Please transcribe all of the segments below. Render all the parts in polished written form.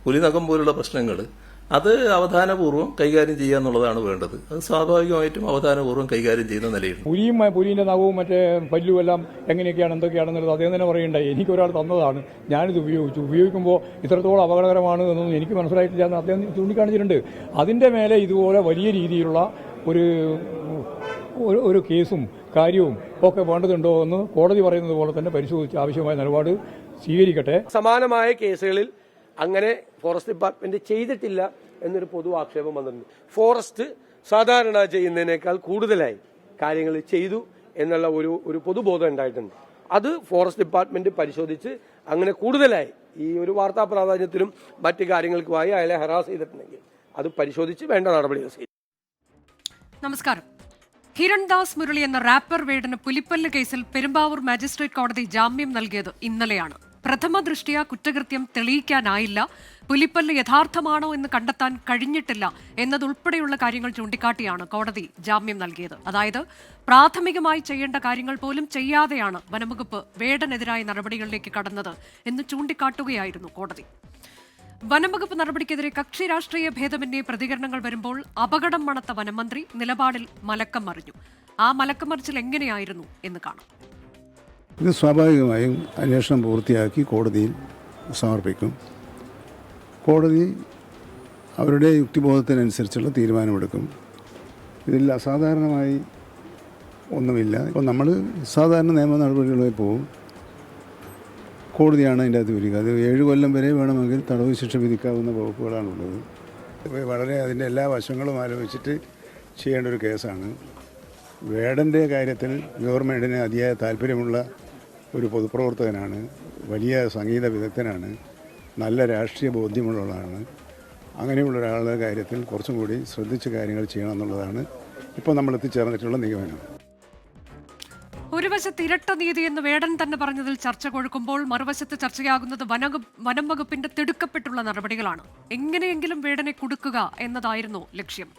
പുലിനഖം പോലുള്ള പ്രശ്നങ്ങൾ അത് അവധാനപൂർവ്വം കൈകാര്യം ചെയ്യുക എന്നുള്ളതാണ് വേണ്ടത്. അത് സ്വാഭാവികമായിട്ടും അവധാനപൂർവ്വം കൈകാര്യം ചെയ്യുന്ന നിലയിൽ പുലിന്റെ നഖവും മറ്റേ പല്ലും എല്ലാം എങ്ങനെയൊക്കെയാണ് എന്തൊക്കെയാണെന്നുള്ളത് അദ്ദേഹം തന്നെ പറയണ്ടായി. എനിക്കൊരാൾ തന്നതാണ്, ഞാനിത് ഉപയോഗിക്കുമ്പോൾ ഇത്രത്തോളം അപകടകരമാണ് എന്നൊന്നും എനിക്ക് മനസ്സിലായിട്ടില്ല എന്ന് അദ്ദേഹം ചൂണ്ടിക്കാണിച്ചിട്ടുണ്ട്. അതിന്റെ മേലെ ഇതുപോലെ വലിയ രീതിയിലുള്ള ഒരു കേസും കാര്യവും ഒക്കെ വേണ്ടതുണ്ടോ എന്ന് കോടതി പറയുന്നത് പോലെ തന്നെ പരിശോധിച്ച് ആവശ്യമായ നിലപാട് സ്വീകരിക്കട്ടെ. സമാനമായ കേസുകളിൽ അങ്ങനെ ഫോറസ്റ്റ് ഡിപ്പാർട്ട്മെന്റ് ചെയ്തിട്ടില്ല എന്നൊരു പൊതു ആക്ഷേപം വന്നിട്ടുണ്ട്. ഫോറസ്റ്റ് സാധാരണ ചെയ്യുന്നതിനേക്കാൾ കൂടുതലായി കാര്യങ്ങൾ ചെയ്തു എന്നുള്ള ഒരു പൊതുബോധം ഉണ്ടായിട്ടുണ്ട്. അത് ഫോറസ്റ്റ് ഡിപ്പാർട്ട്മെന്റ് പരിശോധിച്ച് അങ്ങനെ കൂടുതലായി ഈ ഒരു വാർത്താ പ്രാധാന്യത്തിനും മറ്റു കാര്യങ്ങൾക്കുമായി അയാളെ ഹറാസ് ചെയ്തിട്ടുണ്ടെങ്കിൽ അത് പരിശോധിച്ച് വേണ്ട നടപടികൾ ചെയ്യും. നമസ്കാരം. ഹിരൺദാസ് മുരളി എന്ന റാപ്പർ വേടന് പുലിപ്പല്ല് കേസിൽ പെരുമ്പാവൂർ മജിസ്ട്രേറ്റ് കോടതി ജാമ്യം നൽകിയത് ഇന്നലെയാണ്. പ്രഥമ ദൃഷ്ട്യാ കുറ്റകൃത്യം തെളിയിക്കാനായില്ല, പുലിപ്പല്ല് യഥാർത്ഥമാണോ എന്ന് കണ്ടെത്താൻ കഴിഞ്ഞിട്ടില്ല എന്നതുൾപ്പെടെയുള്ള കാര്യങ്ങൾ ചൂണ്ടിക്കാട്ടിയാണ് കോടതി ജാമ്യം നൽകിയത്. അതായത് പ്രാഥമികമായി ചെയ്യേണ്ട കാര്യങ്ങൾ പോലും ചെയ്യാതെയാണ് വനംവകുപ്പ് വേടനെതിരായ നടപടികളിലേക്ക് കടന്നത് എന്ന് ചൂണ്ടിക്കാട്ടുകയായിരുന്നു കോടതി. വനംവകുപ്പ് നടപടിക്കെതിരെ കക്ഷി രാഷ്ട്രീയ ഭേദമന്യേ പ്രതികരണങ്ങൾ വരുമ്പോൾ അപകടം മണത്ത വനമന്ത്രി നിലപാടിൽ മലക്കം മറിഞ്ഞു. ആ മലക്കം മറിച്ചിൽ എങ്ങനെയായിരുന്നു എന്ന് കാണാം. ഇത് സ്വാഭാവികമായും അന്വേഷണം പൂർത്തിയാക്കി കോടതിയിൽ സമർപ്പിക്കും. കോടതി അവരുടെ യുക്തിബോധത്തിനനുസരിച്ചുള്ള തീരുമാനമെടുക്കും. ഇതിൽ അസാധാരണമായി ഒന്നുമില്ല. ഇപ്പോൾ നമ്മൾ സാധാരണ നിയമ നടപടികളുമായി പോകും. കോടതിയാണ് അതിൻ്റെ അകത്ത് വരിക. അത് 7 കൊല്ലം വരെ വേണമെങ്കിൽ തടവ് ശിക്ഷ വിധിക്കാവുന്ന വകുപ്പുകളാണുള്ളത്. വളരെ അതിൻ്റെ എല്ലാ വശങ്ങളും ആലോചിച്ചിട്ട് ചെയ്യേണ്ട ഒരു കേസാണ്. വേടൻ്റെ കാര്യത്തിൽ ഗവൺമെൻറ്റിന് അതിയായ താല്പര്യമുള്ള ഒരു പൊതുപ്രവർത്തകനാണ്, വലിയ സംഗീത വിദഗ്ധനാണ്, നല്ല രാഷ്ട്രീയ ബോധ്യമുള്ളതാണ്. അങ്ങനെയുള്ള ഒരാളുടെ കാര്യത്തിൽ കുറച്ചും കൂടി ശ്രദ്ധിച്ച് കാര്യങ്ങൾ ചെയ്യണം എന്നുള്ളതാണ് ഇപ്പോൾ നമ്മൾ എത്തിച്ചേർന്നിട്ടുള്ള നിഗമനം. ഒരു വശത്ത് ഇരട്ട നീതി എന്ന് വേടൻ തന്നെ പറഞ്ഞതിൽ ചർച്ച കൊഴുക്കുമ്പോൾ മറുവശത്ത് ചർച്ചയാകുന്നത് വനം വകുപ്പിന്റെ തിടുക്കപ്പെട്ടുള്ള നടപടികളാണ്. എങ്ങനെയെങ്കിലും വേടനെ കുടുക്കുക എന്നതായിരുന്നു ലക്ഷ്യം.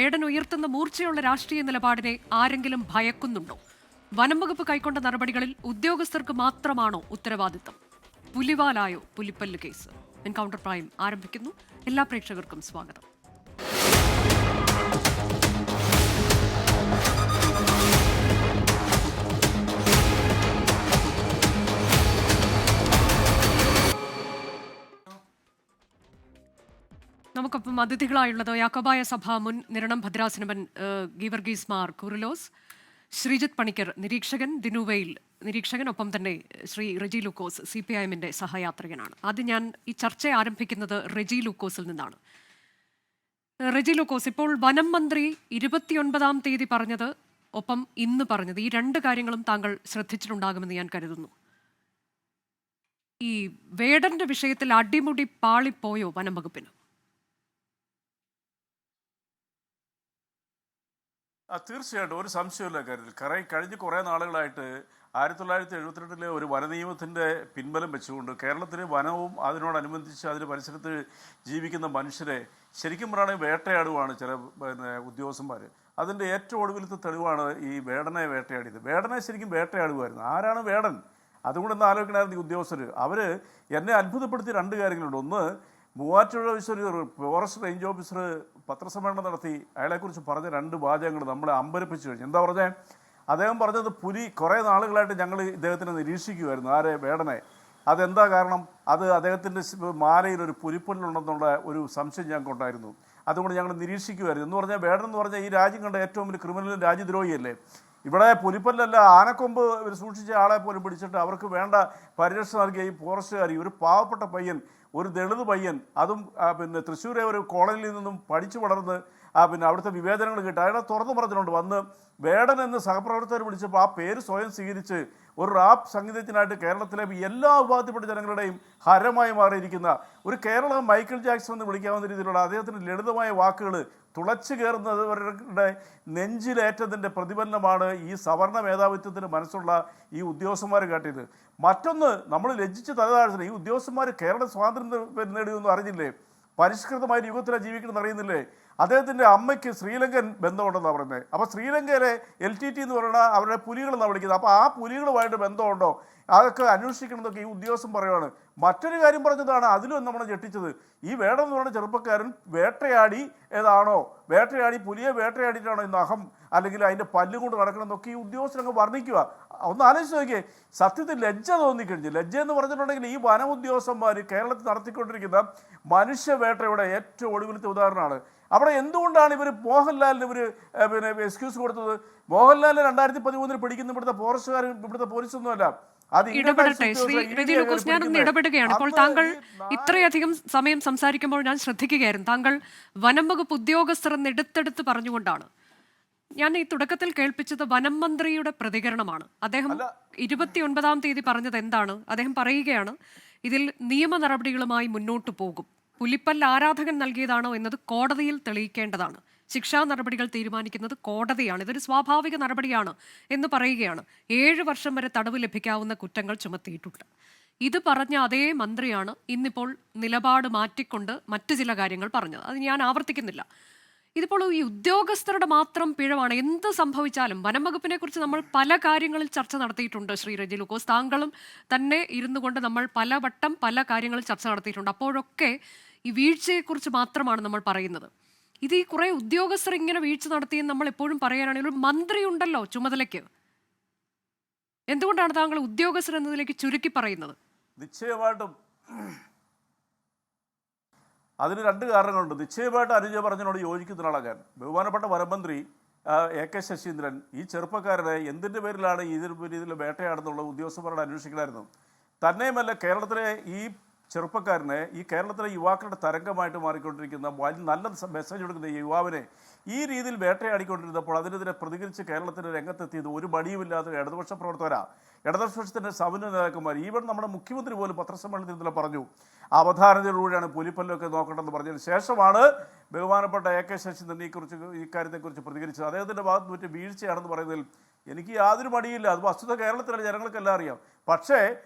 വേടൻ ഉയർത്തുന്ന മൂർച്ചയുള്ള രാഷ്ട്രീയ നിലപാടിനെ ആരെങ്കിലും ഭയക്കുന്നുണ്ടോ? വനം വകുപ്പ് കൈക്കൊണ്ട നടപടികളിൽ ഉദ്യോഗസ്ഥർക്ക് മാത്രമാണോ ഉത്തരവാദിത്തം? പുലിവാലായോ പുലിപ്പല്ല് കേസ്? എൻകൗണ്ടർ പ്രൈം ആരംഭിക്കുന്നു. എല്ലാ പ്രേക്ഷകർക്കും സ്വാഗതം. നമുക്കൊപ്പം അതിഥികളായുള്ളത് യാക്കോബായ സഭ മുൻ നിരണം ഭദ്രാസനമൻ ഗീവർഗീസ് മാർ കുറിലോസ്, ശ്രീജിത്ത് പണിക്കർ നിരീക്ഷകൻ, ദിനുവെയിൽ നിരീക്ഷകൻ, ഒപ്പം തന്നെ ശ്രീ റെജി ലൂക്കോസ് CPIM-ന്റെ സഹയാത്രികനാണ്. ആദ്യം ഞാൻ ഈ ചർച്ച ആരംഭിക്കുന്നത് റെജി ലൂക്കോസിൽ നിന്നാണ്. റെജി ലൂക്കോസ്, ഇപ്പോൾ വനം മന്ത്രി 29-ാം തീയതി പറഞ്ഞത്, ഒപ്പം ഇന്ന് പറഞ്ഞത്, ഈ 2 കാര്യങ്ങളും താങ്കൾ ശ്രദ്ധിച്ചിട്ടുണ്ടാകുമെന്ന് ഞാൻ കരുതുന്നു. ഈ വേടന്റെ വിഷയത്തിൽ അടിമുടി പാളിപ്പോയോ വനം വകുപ്പിന്? തീർച്ചയായിട്ടും ഒരു സംശയമില്ല കാര്യത്തിൽ. കഴിഞ്ഞ കുറേ നാളുകളായിട്ട് 1972 ഒരു വനനിയമത്തിൻ്റെ പിൻബലം വെച്ചുകൊണ്ട് കേരളത്തിലെ വനവും അതിനോടനുബന്ധിച്ച് അതിന് പരിസരത്ത് ജീവിക്കുന്ന മനുഷ്യരെ ശരിക്കും പറയുകയാണെങ്കിൽ വേട്ടയാടുവാണ് ചില ഉദ്യോഗസ്ഥന്മാർ. അതിൻ്റെ ഏറ്റവും ഒടുവിലത്തെ തെളിവാണ് ഈ വേടനെ വേട്ടയാടിയത്. വേടനെ ശരിക്കും വേട്ടയാടുമായിരുന്നു. ആരാണ് വേടൻ? അതുകൊണ്ടൊന്ന് ആലോചിക്കണമായിരുന്നു ഈ ഉദ്യോഗസ്ഥർ. അവർ എന്നെ അത്ഭുതപ്പെടുത്തിയ 2 കാര്യങ്ങളുണ്ട്. ഒന്ന്, മൂവാറ്റുപുഴ ഒരു ഫോറസ്റ്റ് റേഞ്ച് ഓഫീസർ പത്രസമ്മേളനം നടത്തി അയാളെക്കുറിച്ച് പറഞ്ഞ 2 വാചകങ്ങൾ നമ്മളെ അമ്പരപ്പിച്ചു കഴിഞ്ഞു. എന്താ പറഞ്ഞത്? അദ്ദേഹം പറഞ്ഞത് പുലി കുറേ നാളുകളായിട്ട് ഞങ്ങൾ ഇദ്ദേഹത്തിനെ നിരീക്ഷിക്കുമായിരുന്നു. ആരെ? വേടനെ. അതെന്താ കാരണം? അത് അദ്ദേഹത്തിൻ്റെ മാലയിൽ ഒരു പുലിപ്പല്ലുണ്ടെന്നുള്ള ഒരു സംശയം ഞങ്ങൾക്കുണ്ടായിരുന്നു. അതുകൊണ്ട് ഞങ്ങൾ നിരീക്ഷിക്കുമായിരുന്നു. എന്ന് പറഞ്ഞാൽ വേടൻ എന്ന് പറഞ്ഞാൽ ഈ രാജ്യം കണ്ട ഏറ്റവും വലിയ ക്രിമിനലും രാജ്യദ്രോഹിയല്ലേ. ഇവിടെ പുലിപ്പല്ലല്ല, ആനക്കൊമ്പ് സൂക്ഷിച്ച ആളെ പോലും പിടിച്ചിട്ട് അവർക്ക് വേണ്ട പരിരക്ഷ നൽകിയ ഈ ഫോറസ്റ്റുകാർ, ഒരു പാവപ്പെട്ട പയ്യൻ, ഒരു ദളിത് പയ്യൻ, അതും തൃശ്ശൂരെ ഒരു കോളനിയിൽ നിന്നും പഠിച്ചു വളർന്ന് അവിടുത്തെ വിവേചനങ്ങൾ കിട്ടുക, അയാളെ തുറന്നു പറഞ്ഞിട്ടുണ്ട്. വന്ന് വേടൻ എന്ന് സഹപ്രവർത്തകർ വിളിച്ചപ്പോൾ ആ പേര് സ്വയം സ്വീകരിച്ച് ഒരു റാപ്പ് സംഗീതജ്ഞനായിട്ട് കേരളത്തിലെ എല്ലാ വിഭാഗത്തിൽപ്പെട്ട ജനങ്ങളുടെയും ഹരമായി മാറിയിരിക്കുന്ന ഒരു കേരള മൈക്കിൾ ജാക്സൺ എന്ന് വിളിക്കാവുന്ന രീതിയിലുള്ള അദ്ദേഹത്തിൻ്റെ ലളിതമായ വാക്കുകൾ തുളച്ചു കയറുന്നവരുടെ നെഞ്ചിലേറ്റതിൻ്റെ പ്രതിഫലനമാണ് ഈ സവർണ മേധാവിത്വത്തിന് മനസ്സുള്ള ഈ ഉദ്യോഗസ്ഥന്മാർ കാട്ടിയത്. മറ്റൊന്ന്, നമ്മൾ ലജ്ജിച്ച് തലതാഴ്ച ഈ ഉദ്യോഗസ്ഥന്മാർ കേരള സ്വാതന്ത്ര്യം നേടിയൊന്നും അറിഞ്ഞില്ലേ? പരിഷ്കൃതമായ യുഗത്തിലാണ് ജീവിക്കണമെന്ന് അറിയുന്നില്ലേ? അദ്ദേഹത്തിൻ്റെ അമ്മയ്ക്ക് ശ്രീലങ്കൻ ബന്ധമുണ്ടെന്നാണ് പറയുന്നത്. അപ്പോൾ ശ്രീലങ്കയിലെ LTT എന്ന് പറയുന്ന അവരുടെ പുലികളെന്നാണ് വിളിക്കുന്നത്. അപ്പോൾ ആ പുലികളുമായിട്ട് ബന്ധമുണ്ടോ അതൊക്കെ അന്വേഷിക്കണമെന്നൊക്കെ ഈ ഉദ്യോഗസ്ഥൻ പറയുകയാണ്. മറ്റൊരു കാര്യം പറഞ്ഞതാണ് അതിലും നമ്മളെ ഞെട്ടിച്ചത്. ഈ വേടൻ എന്ന് പറയുന്ന ചെറുപ്പക്കാരൻ വേട്ടയാടി വേട്ടയാടി പുലിയെ വേട്ടയാടിയിട്ടാണോ ഈ നഖം അല്ലെങ്കിൽ അതിൻ്റെ പല്ല് കൊണ്ട് നടക്കണമെന്നൊക്കെ ഈ ഉദ്യോഗസ്ഥരങ്ങ് വർണ്ണിക്കുക. ഒന്ന് ആലോചിച്ച് നോക്കിയേ, സത്യത്തിൽ ലജ്ജ തോന്നിക്കഴിഞ്ഞു. ലജ്ജ എന്ന് പറഞ്ഞിട്ടുണ്ടെങ്കിൽ ഈ വനം ഉദ്യോഗസ്ഥന്മാർ കേരളത്തിൽ നടത്തിക്കൊണ്ടിരിക്കുന്ന മനുഷ്യവേട്ടയുടെ ഏറ്റവും ഒടുവിലത്തെ ഉദാഹരണമാണ്. അവിടെ എന്തുകൊണ്ടാണ് ഇവർ മോഹൻലാലിന് പിന്നെ എക്സ്ക്യൂസ് കൊടുത്തത്? മോഹൻലാലിനെ 2013 പിടിക്കുന്ന ഇവിടുത്തെ ഫോറസ്റ്റുകാരും ഇവിടുത്തെ പോലീസൊന്നുമല്ല. ഇടപെടട്ടെ ശ്രീ രജി ലൂക്കോസ്, ഞാനൊന്ന് ഇടപെടുകയാണ്. ഇപ്പോൾ താങ്കൾ ഇത്രയധികം സമയം സംസാരിക്കുമ്പോൾ ഞാൻ ശ്രദ്ധിക്കുകയായിരുന്നു. താങ്കൾ വനം വകുപ്പ് ഉദ്യോഗസ്ഥർ എന്ന് എടുത്തെടുത്ത് പറഞ്ഞുകൊണ്ടാണ്. ഞാൻ ഈ തുടക്കത്തിൽ കേൾപ്പിച്ചത് വനം മന്ത്രിയുടെ പ്രതികരണമാണ്. അദ്ദേഹം 29-ാം തീയതി പറഞ്ഞത് എന്താണ്? അദ്ദേഹം പറയുകയാണ്, ഇതിൽ നിയമ നടപടികളുമായി മുന്നോട്ടു പോകും. പുലിപ്പല്ല് ആരാധകൻ നൽകിയതാണോ എന്നത് കോടതിയിൽ തെളിയിക്കേണ്ടതാണ്. ശിക്ഷാ നടപടികൾ തീരുമാനിക്കുന്നത് കോടതിയാണ്. ഇതൊരു സ്വാഭാവിക നടപടിയാണ് എന്ന് പറയുകയാണ്. 7 വർഷം വരെ തടവ് ലഭിക്കാവുന്ന കുറ്റങ്ങൾ ചുമത്തിയിട്ടുണ്ട്. ഇത് പറഞ്ഞ അതേ മന്ത്രിയാണ് ഇന്നിപ്പോൾ നിലപാട് മാറ്റിക്കൊണ്ട് മറ്റു ചില കാര്യങ്ങൾ പറഞ്ഞത്. അത് ഞാൻ ആവർത്തിക്കുന്നില്ല. ഇതിപ്പോൾ ഈ ഉദ്യോഗസ്ഥരുടെ മാത്രം പിഴവാണ്. എന്ത് സംഭവിച്ചാലും വനം വകുപ്പിനെ കുറിച്ച് നമ്മൾ പല കാര്യങ്ങളിൽ ചർച്ച നടത്തിയിട്ടുണ്ട്. ശ്രീ രജി ലൂക്കോസ്, താങ്കളും തന്നെ ഇരുന്നു കൊണ്ട് നമ്മൾ പലവട്ടം പല കാര്യങ്ങളിൽ ചർച്ച നടത്തിയിട്ടുണ്ട്. അപ്പോഴൊക്കെ ഈ വീഴ്ചയെക്കുറിച്ച് മാത്രമാണ് നമ്മൾ പറയുന്നത്. ഇത് ഈ കുറെ ഉദ്യോഗസ്ഥർ ഇങ്ങനെ വീഴ്ച നടത്തിയെന്ന് നമ്മൾ എപ്പോഴും പറയാനാണെങ്കിൽ ഒരു മന്ത്രി ഉണ്ടല്ലോ ചുമതലയ്ക്ക്. എന്തുകൊണ്ടാണ് താങ്കൾ ഉദ്യോഗസ്ഥർ എന്നതിലേക്ക് ചുരുക്കി പറയുന്നത്? നിശ്ചയമായിട്ടും അതിന് 2 കാരണങ്ങളുണ്ട്. നിശ്ചയമായിട്ട് അനുജ പറഞ്ഞതിനോട് യോജിക്കുന്ന ഒരാളാണ് ഞാൻ. ബഹുമാനപ്പെട്ട വനമന്ത്രി AK ശശീന്ദ്രൻ ഈ ചെറുപ്പക്കാരനെ എന്തിൻ്റെ പേരിലാണ് ഇതിൽ വേട്ടയാടുന്നുള്ള ഉദ്യോഗസ്ഥന്മാരോട് അന്വേഷിക്കണമായിരുന്നു. തന്നെയുമല്ല, കേരളത്തിലെ ഈ ചെറുപ്പക്കാരനെ, ഈ കേരളത്തിലെ യുവാക്കളുടെ തരംഗമായിട്ട് മാറിക്കൊണ്ടിരിക്കുന്ന നല്ല മെസ്സേജ് കൊടുക്കുന്ന ഈ യുവാവിനെ ഈ രീതിയിൽ വേട്ടയാടിക്കൊണ്ടിരുന്നപ്പോൾ അതിനെതിരെ പ്രതികരിച്ച് കേരളത്തിൻ്റെ രംഗത്തെത്തിയത് ഒരു മടിയുമില്ലാത്ത ഇടതുപക്ഷ പ്രവർത്തകരാണ്. ഇടതുപക്ഷത്തിൻ്റെ സമന്വയ നേതാക്കന്മാർ, ഈവൻ നമ്മുടെ മുഖ്യമന്ത്രി പോലും പത്രസമ്മേളനത്തിൽ പറഞ്ഞു അവധാനതയിലൂടെയാണ് പുലിപ്പല്ലൊക്കെ നോക്കേണ്ടതെന്ന് പറഞ്ഞതിന് ശേഷമാണ് ബഹുമാനപ്പെട്ട AK ശശീന്ദ്രൻ ഇക്കാര്യത്തെക്കുറിച്ച് പ്രതികരിച്ചത്. അദ്ദേഹത്തിൻ്റെ ഭാഗത്ത് പറ്റിയ വീഴ്ചയാണെന്ന് പറയുന്നതിൽ എനിക്ക് യാതൊരു മടിയില്ല. അത് വസ്തുത കേരളത്തിലെ ജനങ്ങൾക്കെല്ലാം അറിയാം. പക്ഷേ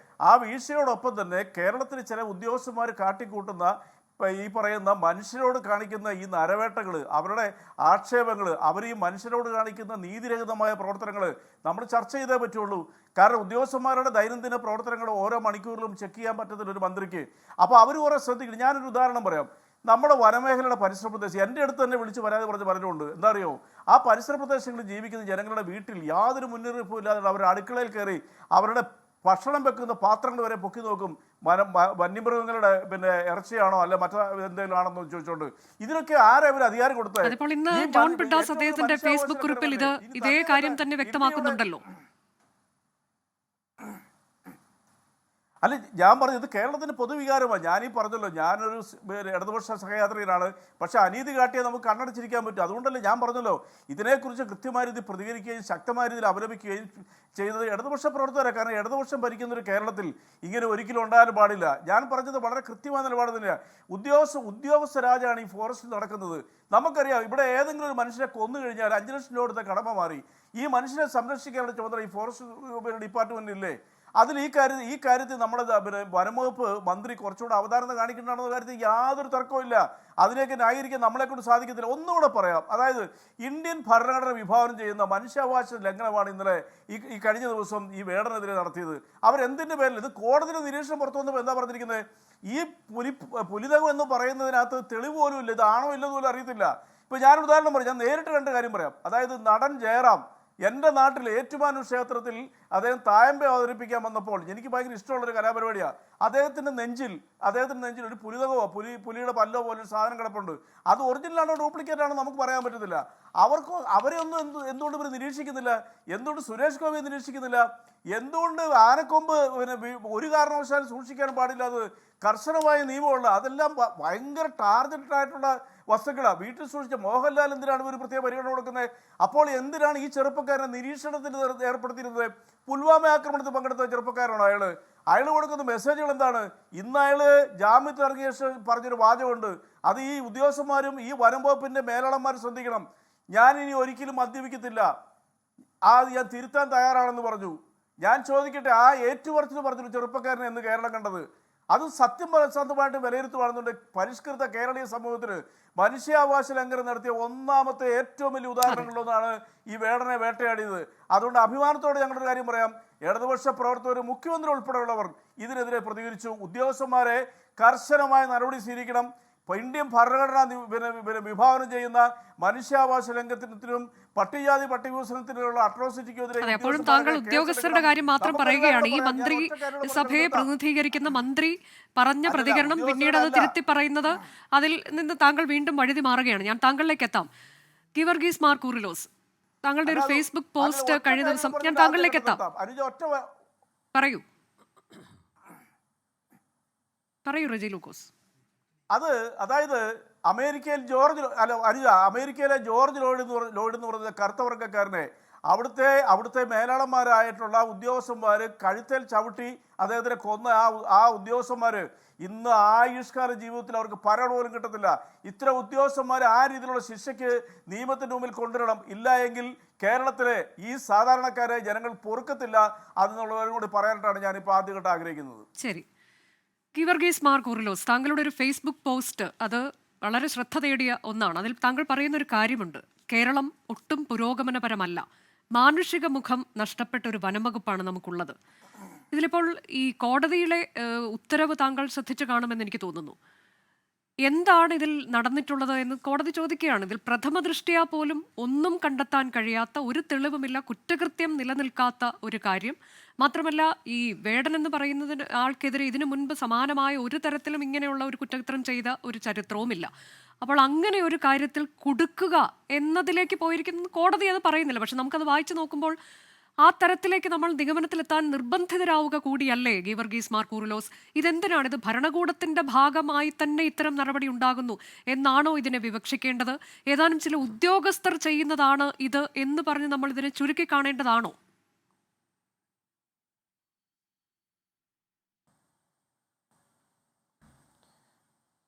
ആ വീഴ്ചയോടൊപ്പം തന്നെ കേരളത്തിൽ ചില ഉദ്യോഗസ്ഥന്മാർ കാട്ടിക്കൂട്ടുന്ന ഈ പറയുന്ന മനുഷ്യരോട് കാണിക്കുന്ന ഈ നരവേട്ടകൾ, അവരുടെ ആക്ഷേപങ്ങൾ, അവർ ഈ മനുഷ്യരോട് കാണിക്കുന്ന നീതിരഹിതമായ പ്രവർത്തനങ്ങൾ നമ്മൾ ചർച്ച ചെയ്തേ പറ്റുള്ളൂ. കാരണം ഉദ്യോഗസ്ഥന്മാരുടെ ദൈനംദിന പ്രവർത്തനങ്ങൾ ഓരോ മണിക്കൂറിലും ചെക്ക് ചെയ്യാൻ പറ്റുന്ന ഒരു മന്ത്രിക്ക്. അപ്പോൾ അവർ കുറേ ശ്രദ്ധിക്കണം. ഞാനൊരു ഉദാഹരണം പറയാം. നമ്മുടെ വനമേഖലയുടെ പരിസര പ്രദേശം എൻ്റെ അടുത്ത് തന്നെ വിളിച്ച് പരാതി പറഞ്ഞുകൊണ്ട് എന്താ അറിയോ, ആ പരിസര പ്രദേശങ്ങളിൽ ജീവിക്കുന്ന ജനങ്ങളുടെ വീട്ടിൽ യാതൊരു മുന്നറിയിപ്പും ഇല്ലാതെ അവരുടെ അടുക്കളയിൽ കയറി അവരുടെ ഭക്ഷണം വെക്കുന്ന പാത്രങ്ങൾ വരെ പൊക്കി നോക്കും. വന്യമൃഗങ്ങളുടെ ഇറച്ചിയാണോ അല്ല മറ്റെന്തെങ്കിലും ആണെന്ന് ചോദിച്ചോണ്ട്. ഇതിനൊക്കെ ആരാ ഇവർ അധികാരം കൊടുത്തത്? അതിപ്പോൾ ഇന്ന് ജോൺ ബ്രിട്ടാസ് അദ്ദേഹത്തിന്റെ ഫേസ്ബുക്ക് കുറിപ്പിൽ ഇതേ കാര്യം തന്നെ വ്യക്തമാക്കുന്നുണ്ടല്ലോ. അല്ല, ഞാൻ പറഞ്ഞത് കേരളത്തിൻ്റെ പൊതുവികാരമാണ്. ഞാനീ പറഞ്ഞല്ലോ, ഞാനൊരു ഇടതുപക്ഷ സഹയാത്രികനാണ്. പക്ഷേ അനീതി കാട്ടിയാൽ നമുക്ക് കണ്ണടച്ചിരിക്കാൻ പറ്റും. അതുകൊണ്ടല്ലേ ഞാൻ പറഞ്ഞല്ലോ, ഇതിനെക്കുറിച്ച് കൃത്യമായ രീതിയിൽ പ്രതികരിക്കുകയും ശക്തമായ രീതിയിൽ അപലപിക്കുകയും ചെയ്തത് ഇടതുപക്ഷ പ്രവർത്തകരാണ്. കാരണം ഇടതുപക്ഷം ഭരിക്കുന്നൊരു കേരളത്തിൽ ഇങ്ങനെ ഒരിക്കലും ഉണ്ടാകാൻ പാടില്ല. ഞാൻ പറഞ്ഞത് വളരെ കൃത്യമായ നിലപാട് തന്നെയാണ്. ഉദ്യോഗസ്ഥ രാജാണ് ഈ ഫോറസ്റ്റിൽ നടക്കുന്നത്. നമുക്കറിയാം, ഇവിടെ ഏതെങ്കിലും ഒരു മനുഷ്യനെ കൊന്നു കഴിഞ്ഞാൽ 5 ലക്ഷം രൂപ കൊടുത്ത കടമ മാറി. ഈ മനുഷ്യനെ സംരക്ഷിക്കാനുള്ള ചുമതല ഈ ഫോറസ്റ്റ് ഡിപ്പാർട്ട്മെൻറ്റില്ലേ? അതിൽ ഈ കാര്യത്തിൽ നമ്മുടെ വനംവകുപ്പ് മന്ത്രി കുറച്ചുകൂടെ അവധാനത കാണിക്കേണ്ടതാണെന്ന കാര്യത്തിൽ യാതൊരു തർക്കവും. അതിലേക്ക് ന്യായീകരിക്കാൻ നമ്മളെക്കൊണ്ട് സാധിക്കത്തില്ല. ഒന്നുകൂടെ പറയാം, അതായത് ഇന്ത്യൻ ഭരണഘടന വിഭാവനം ചെയ്യുന്ന മനുഷ്യാവകാശ ലംഘനമാണ് ഇന്നലെ ഈ കഴിഞ്ഞ ദിവസം ഈ വേടനെതിരെ നടത്തിയത്. അവരെന്തിൻ്റെ പേരിൽ? ഇത് കോടതിയുടെ നിരീക്ഷണം പുറത്തു വന്നപ്പോൾ എന്താ പറഞ്ഞിരിക്കുന്നത്? ഈ പുലിതകം എന്ന് പറയുന്നതിനകത്ത് തെളിവ് പോലും ഇല്ല. ഇതാണോ ഇല്ലെന്ന് പോലും അറിയത്തില്ല. ഇപ്പോൾ ഞാനൊരു ഉദാഹരണം പറയാം. ഞാൻ നേരിട്ട് 2 കാര്യം പറയാം. അതായത് നടൻ ജയറാം എൻ്റെ നാട്ടിൽ ഏറ്റുമാനൂർ ക്ഷേത്രത്തിൽ അദ്ദേഹം തായമ്പ അവതരിപ്പിക്കാൻ വന്നപ്പോൾ എനിക്ക് ഭയങ്കര ഇഷ്ടമുള്ളൊരു കലാപരിപാടിയാണ്. അദ്ദേഹത്തിൻ്റെ നെഞ്ചിൽ ഒരു പുലിതകമോ പുലിയുടെ പല്ലോ പോലൊരു സാധനം കിടപ്പുണ്ട്. അത് ഒറിജിനലാണോ ഡ്യൂപ്ലിക്കേറ്റ് ആണോ നമുക്ക് പറയാൻ പറ്റത്തില്ല. അവരെ ഒന്നും എന്തുകൊണ്ട് ഇവർ നിരീക്ഷിക്കുന്നില്ല? എന്തുകൊണ്ട് സുരേഷ് ഗോപിയെ നിരീക്ഷിക്കുന്നില്ല? എന്തുകൊണ്ട് ആനക്കൊമ്പ് ഒരു കാരണവശാലും സൂക്ഷിക്കാൻ പാടില്ല? അത് കർശനമായ നിയമമുള്ള, അതെല്ലാം ഭയങ്കര ടാർഗറ്റഡ് ആയിട്ടുള്ള വസ്തുക്കളാണ്. വീട്ടിൽ സൂക്ഷിച്ച മോഹൻലാൽ എന്തിനാണ് ഒരു പ്രത്യേക പരിഗണന കൊടുക്കുന്നത്? അപ്പോൾ എന്തിനാണ് ഈ ചെറുപ്പക്കാരനെ നിരീക്ഷണത്തിന് ഏർപ്പെടുത്തിയിരുന്നത്? പുൽവാമ ആക്രമണത്തിൽ പങ്കെടുത്ത ചെറുപ്പക്കാരാണ് അയാൾ കൊടുക്കുന്ന മെസ്സേജുകൾ എന്താണ്? ഇന്ന് അയാൾ ജാമ്യത്തിൽ ഇറങ്ങിയ ശേഷം പറഞ്ഞൊരു വാചകമുണ്ട്. അത് ഈ ഉദ്യോഗസ്ഥന്മാരും ഈ വനം വകുപ്പിൻ്റെ മേലാളന്മാരും ശ്രദ്ധിക്കണം. ഞാനിനി ഒരിക്കലും മദ്യപിക്കത്തില്ല, ഞാൻ തിരുത്താൻ തയ്യാറാണെന്ന് പറഞ്ഞു. ഞാൻ ചോദിക്കട്ടെ, ആ ഏറ്റുപറച്ചിൽ പറഞ്ഞൊരു ചെറുപ്പക്കാരനെ എന്ന് കേരളം കണ്ടത്? അത് സത്യസന്ധമായിട്ട് വിലയിരുത്തുവാണെന്നുണ്ട് പരിഷ്കൃത കേരളീയ സമൂഹത്തിന് മനുഷ്യാവകാശ ലംഘനം നടത്തിയ ഒന്നാമത്തെ ഏറ്റവും വലിയ ഉദാഹരണങ്ങളിലൊന്നാണ് ഈ വേടനെ വേട്ടയാടിയത്. അതുകൊണ്ട് അഭിമാനത്തോടെ ഞങ്ങളുടെ കാര്യം പറയാം, ഇടതുപക്ഷ പ്രവർത്തകർ, മുഖ്യമന്ത്രി ഉൾപ്പെടെയുള്ളവർ ഇതിനെതിരെ പ്രതികരിച്ചു. ഉദ്യോഗസ്ഥന്മാരെ കർശനമായ നടപടി സ്വീകരിക്കണം. ഇന്ത്യൻ ഭരണഘടന വിഭാവനം ചെയ്യുന്ന മനുഷ്യാവകാശ ലംഘനത്തിനും പട്ടികജാതി പട്ടികവിഭജനത്തിനുള്ള അട്രോസിറ്റിക്കെതിരെ. അപ്പോഴും താങ്കൾ ഉദ്യോഗസ്ഥരുടെ കാര്യം മാത്രം പറയുകയാണ്. ഈ മന്ത്രി സഭയെ പ്രതിനിധീകരിക്കുന്ന മന്ത്രി പറഞ്ഞ പ്രതികരണം പിന്നീട് അത് തിരുത്തി പറയുന്നത്, അതിൽ നിന്ന് താങ്കൾ വീണ്ടും വഴുതി മാറുകയാണ്. ഞാൻ താങ്കളിലേക്ക് എത്താം. ഗീവർഗീസ് മാർ കൂറിലോസ്, താങ്കളുടെ ഒരു ഫേസ്ബുക്ക് പോസ്റ്റ് കഴിഞ്ഞ ദിവസം, ഞാൻ താങ്കളിലേക്ക് എത്താം. പറയൂ റെജി ലൂക്കോസ്. അതായത് അമേരിക്കയിലെ ജോർജ് ലോയിഡ് എന്ന് പറയുന്ന കറുത്ത വർഗ്ഗക്കാരനെ അവിടുത്തെ മേലാളന്മാരായിട്ടുള്ള ഉദ്യോഗസ്ഥന്മാർ കഴുത്തേൽ ചവിട്ടി അദ്ദേഹത്തിനെ കൊന്ന ആ ഉദ്യോഗസ്ഥന്മാർ ഇന്ന് ആയുഷ്കാല ജീവിതത്തിൽ അവർക്ക് പരോൾ പോലും കിട്ടത്തില്ല. ഇത്തരം ഉദ്യോഗസ്ഥന്മാർ ആ രീതിയിലുള്ള ശിക്ഷയ്ക്ക് നിയമത്തിന്റെ മുമ്പിൽ കൊണ്ടുവരണം. ഇല്ല എങ്കിൽ കേരളത്തിലെ ഈ സാധാരണക്കാരെ ജനങ്ങൾ പൊറുക്കത്തില്ല. അതെന്നുള്ളവരും കൂടി പറയാനായിട്ടാണ് ഞാനിപ്പോൾ ആദ്യഘട്ടം ആഗ്രഹിക്കുന്നത്. ശരി, ഗീവർഗീസ് മാർ കൂറിലോസ്, താങ്കളുടെ ഒരു ഫേസ്ബുക്ക് പോസ്റ്റ് അത് വളരെ ശ്രദ്ധ തേടിയ ഒന്നാണ്. അതിൽ താങ്കൾ പറയുന്ന ഒരു കാര്യമുണ്ട്, കേരളം ഒട്ടും പുരോഗമനപരമല്ല, മാനുഷിക മുഖം നഷ്ടപ്പെട്ട ഒരു വനംവകുപ്പാണ് നമുക്കുള്ളത്. ഇതിലിപ്പോൾ ഈ കോടതിയിലെ ഉത്തരവ് താങ്കൾ ശ്രദ്ധിച്ചു കാണുമെന്ന് എനിക്ക് തോന്നുന്നു. എന്താണ് ഇതിൽ നടന്നിട്ടുള്ളത് എന്ന് കോടതി ചോദിക്കുകയാണ്. ഇതിൽ പ്രഥമ ദൃഷ്ട്യാ പോലും ഒന്നും കണ്ടെത്താൻ കഴിയാത്ത, ഒരു തെളിവുമില്ല, കുറ്റകൃത്യം നിലനിൽക്കാത്ത ഒരു കാര്യം. മാത്രമല്ല, ഈ വേടൻ എന്ന് പറയുന്നതിന് ആൾക്കെതിരെ ഇതിനു മുൻപ് സമാനമായ ഒരു തരത്തിലും ഇങ്ങനെയുള്ള ഒരു കുറ്റകൃത്യം ചെയ്ത ഒരു ചരിത്രവുമില്ല. അപ്പോൾ അങ്ങനെ ഒരു കാര്യത്തിൽ കുടുക്കുക എന്നതിലേക്ക് പോയിരിക്കുന്നത് കോടതി അത് പറയുന്നില്ല. പക്ഷെ നമുക്കത് വായിച്ചു നോക്കുമ്പോൾ ആ തരത്തിലേക്ക് നമ്മൾ നിഗമനത്തിലെത്താൻ നിർബന്ധിതരാവുക കൂടിയല്ലേ ഗീവർഗീസ് മാർ കൂറിലോസ്? ഇതെന്തിനാണ്? ഇത് ഭരണകൂടത്തിന്റെ ഭാഗമായി തന്നെ ഇത്തരം നടപടി ഉണ്ടാകുന്നു എന്നാണോ ഇതിനെ വിവക്ഷിക്കേണ്ടത്? ഏതാനും ചില ഉദ്യോഗസ്ഥർ ചെയ്യുന്നതാണ് ഇത് എന്ന് പറഞ്ഞ് നമ്മൾ ഇതിനെ ചുരുക്കി കാണേണ്ടതാണോ?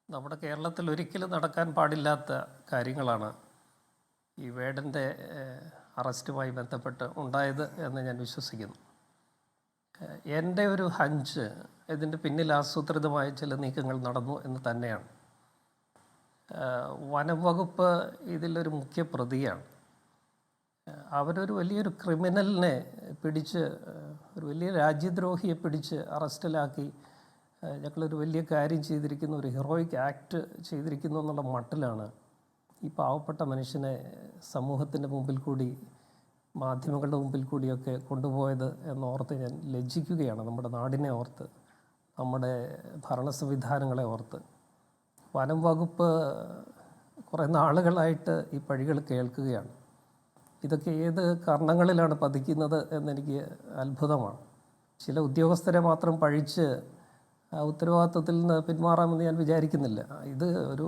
നമ്മുടെ കേരളത്തിൽ ഒരിക്കലും നടക്കാൻ പാടില്ലാത്ത കാര്യങ്ങളാണ് ഈ വേടൻ്റെ അറസ്റ്റുമായി ബന്ധപ്പെട്ട് ഉണ്ടായത് എന്ന് ഞാൻ വിശ്വസിക്കുന്നു. എൻ്റെ ഒരു ഹഞ്ച് ഇതിൻ്റെ പിന്നിൽ ആസൂത്രിതമായ ചില നീക്കങ്ങൾ നടന്നു എന്ന് തന്നെയാണ്. വനം വകുപ്പ് ഇതിലൊരു മുഖ്യ പ്രതിയാണ്. അവരൊരു വലിയൊരു ക്രിമിനലിനെ പിടിച്ച്, ഒരു വലിയ രാജ്യദ്രോഹിയെ പിടിച്ച് അറസ്റ്റിലാക്കി ഞങ്ങളൊരു വലിയ കാര്യം ചെയ്തിരിക്കുന്നു, ഒരു ഹീറോയിക് ആക്ട് ചെയ്തിരിക്കുന്നു എന്നുള്ള മട്ടിലാണ് ഈ പാവപ്പെട്ട മനുഷ്യനെ സമൂഹത്തിൻ്റെ മുമ്പിൽ കൂടി, മാധ്യമങ്ങളുടെ മുമ്പിൽ കൂടിയൊക്കെ കൊണ്ടുപോയത് എന്നോർത്ത് ഞാൻ ലജ്ജിക്കുകയാണ്. നമ്മുടെ നാടിനെ ഓർത്ത്, നമ്മുടെ ഭരണ സംവിധാനങ്ങളെ ഓർത്ത്. വനം വകുപ്പ് കുറേ നാളുകളായിട്ട് ഈ പഴികൾ കേൾക്കുകയാണ്. ഇതൊക്കെ ഏത് കർണങ്ങളിലാണ് പതിക്കുന്നത് എന്നെനിക്ക് അത്ഭുതമാണ്. ചില ഉദ്യോഗസ്ഥരെ മാത്രം പഴിച്ച് ഉത്തരവാദിത്വത്തിൽ നിന്ന് പിന്മാറാമെന്ന് ഞാൻ വിചാരിക്കുന്നില്ല. ഇത് ഒരു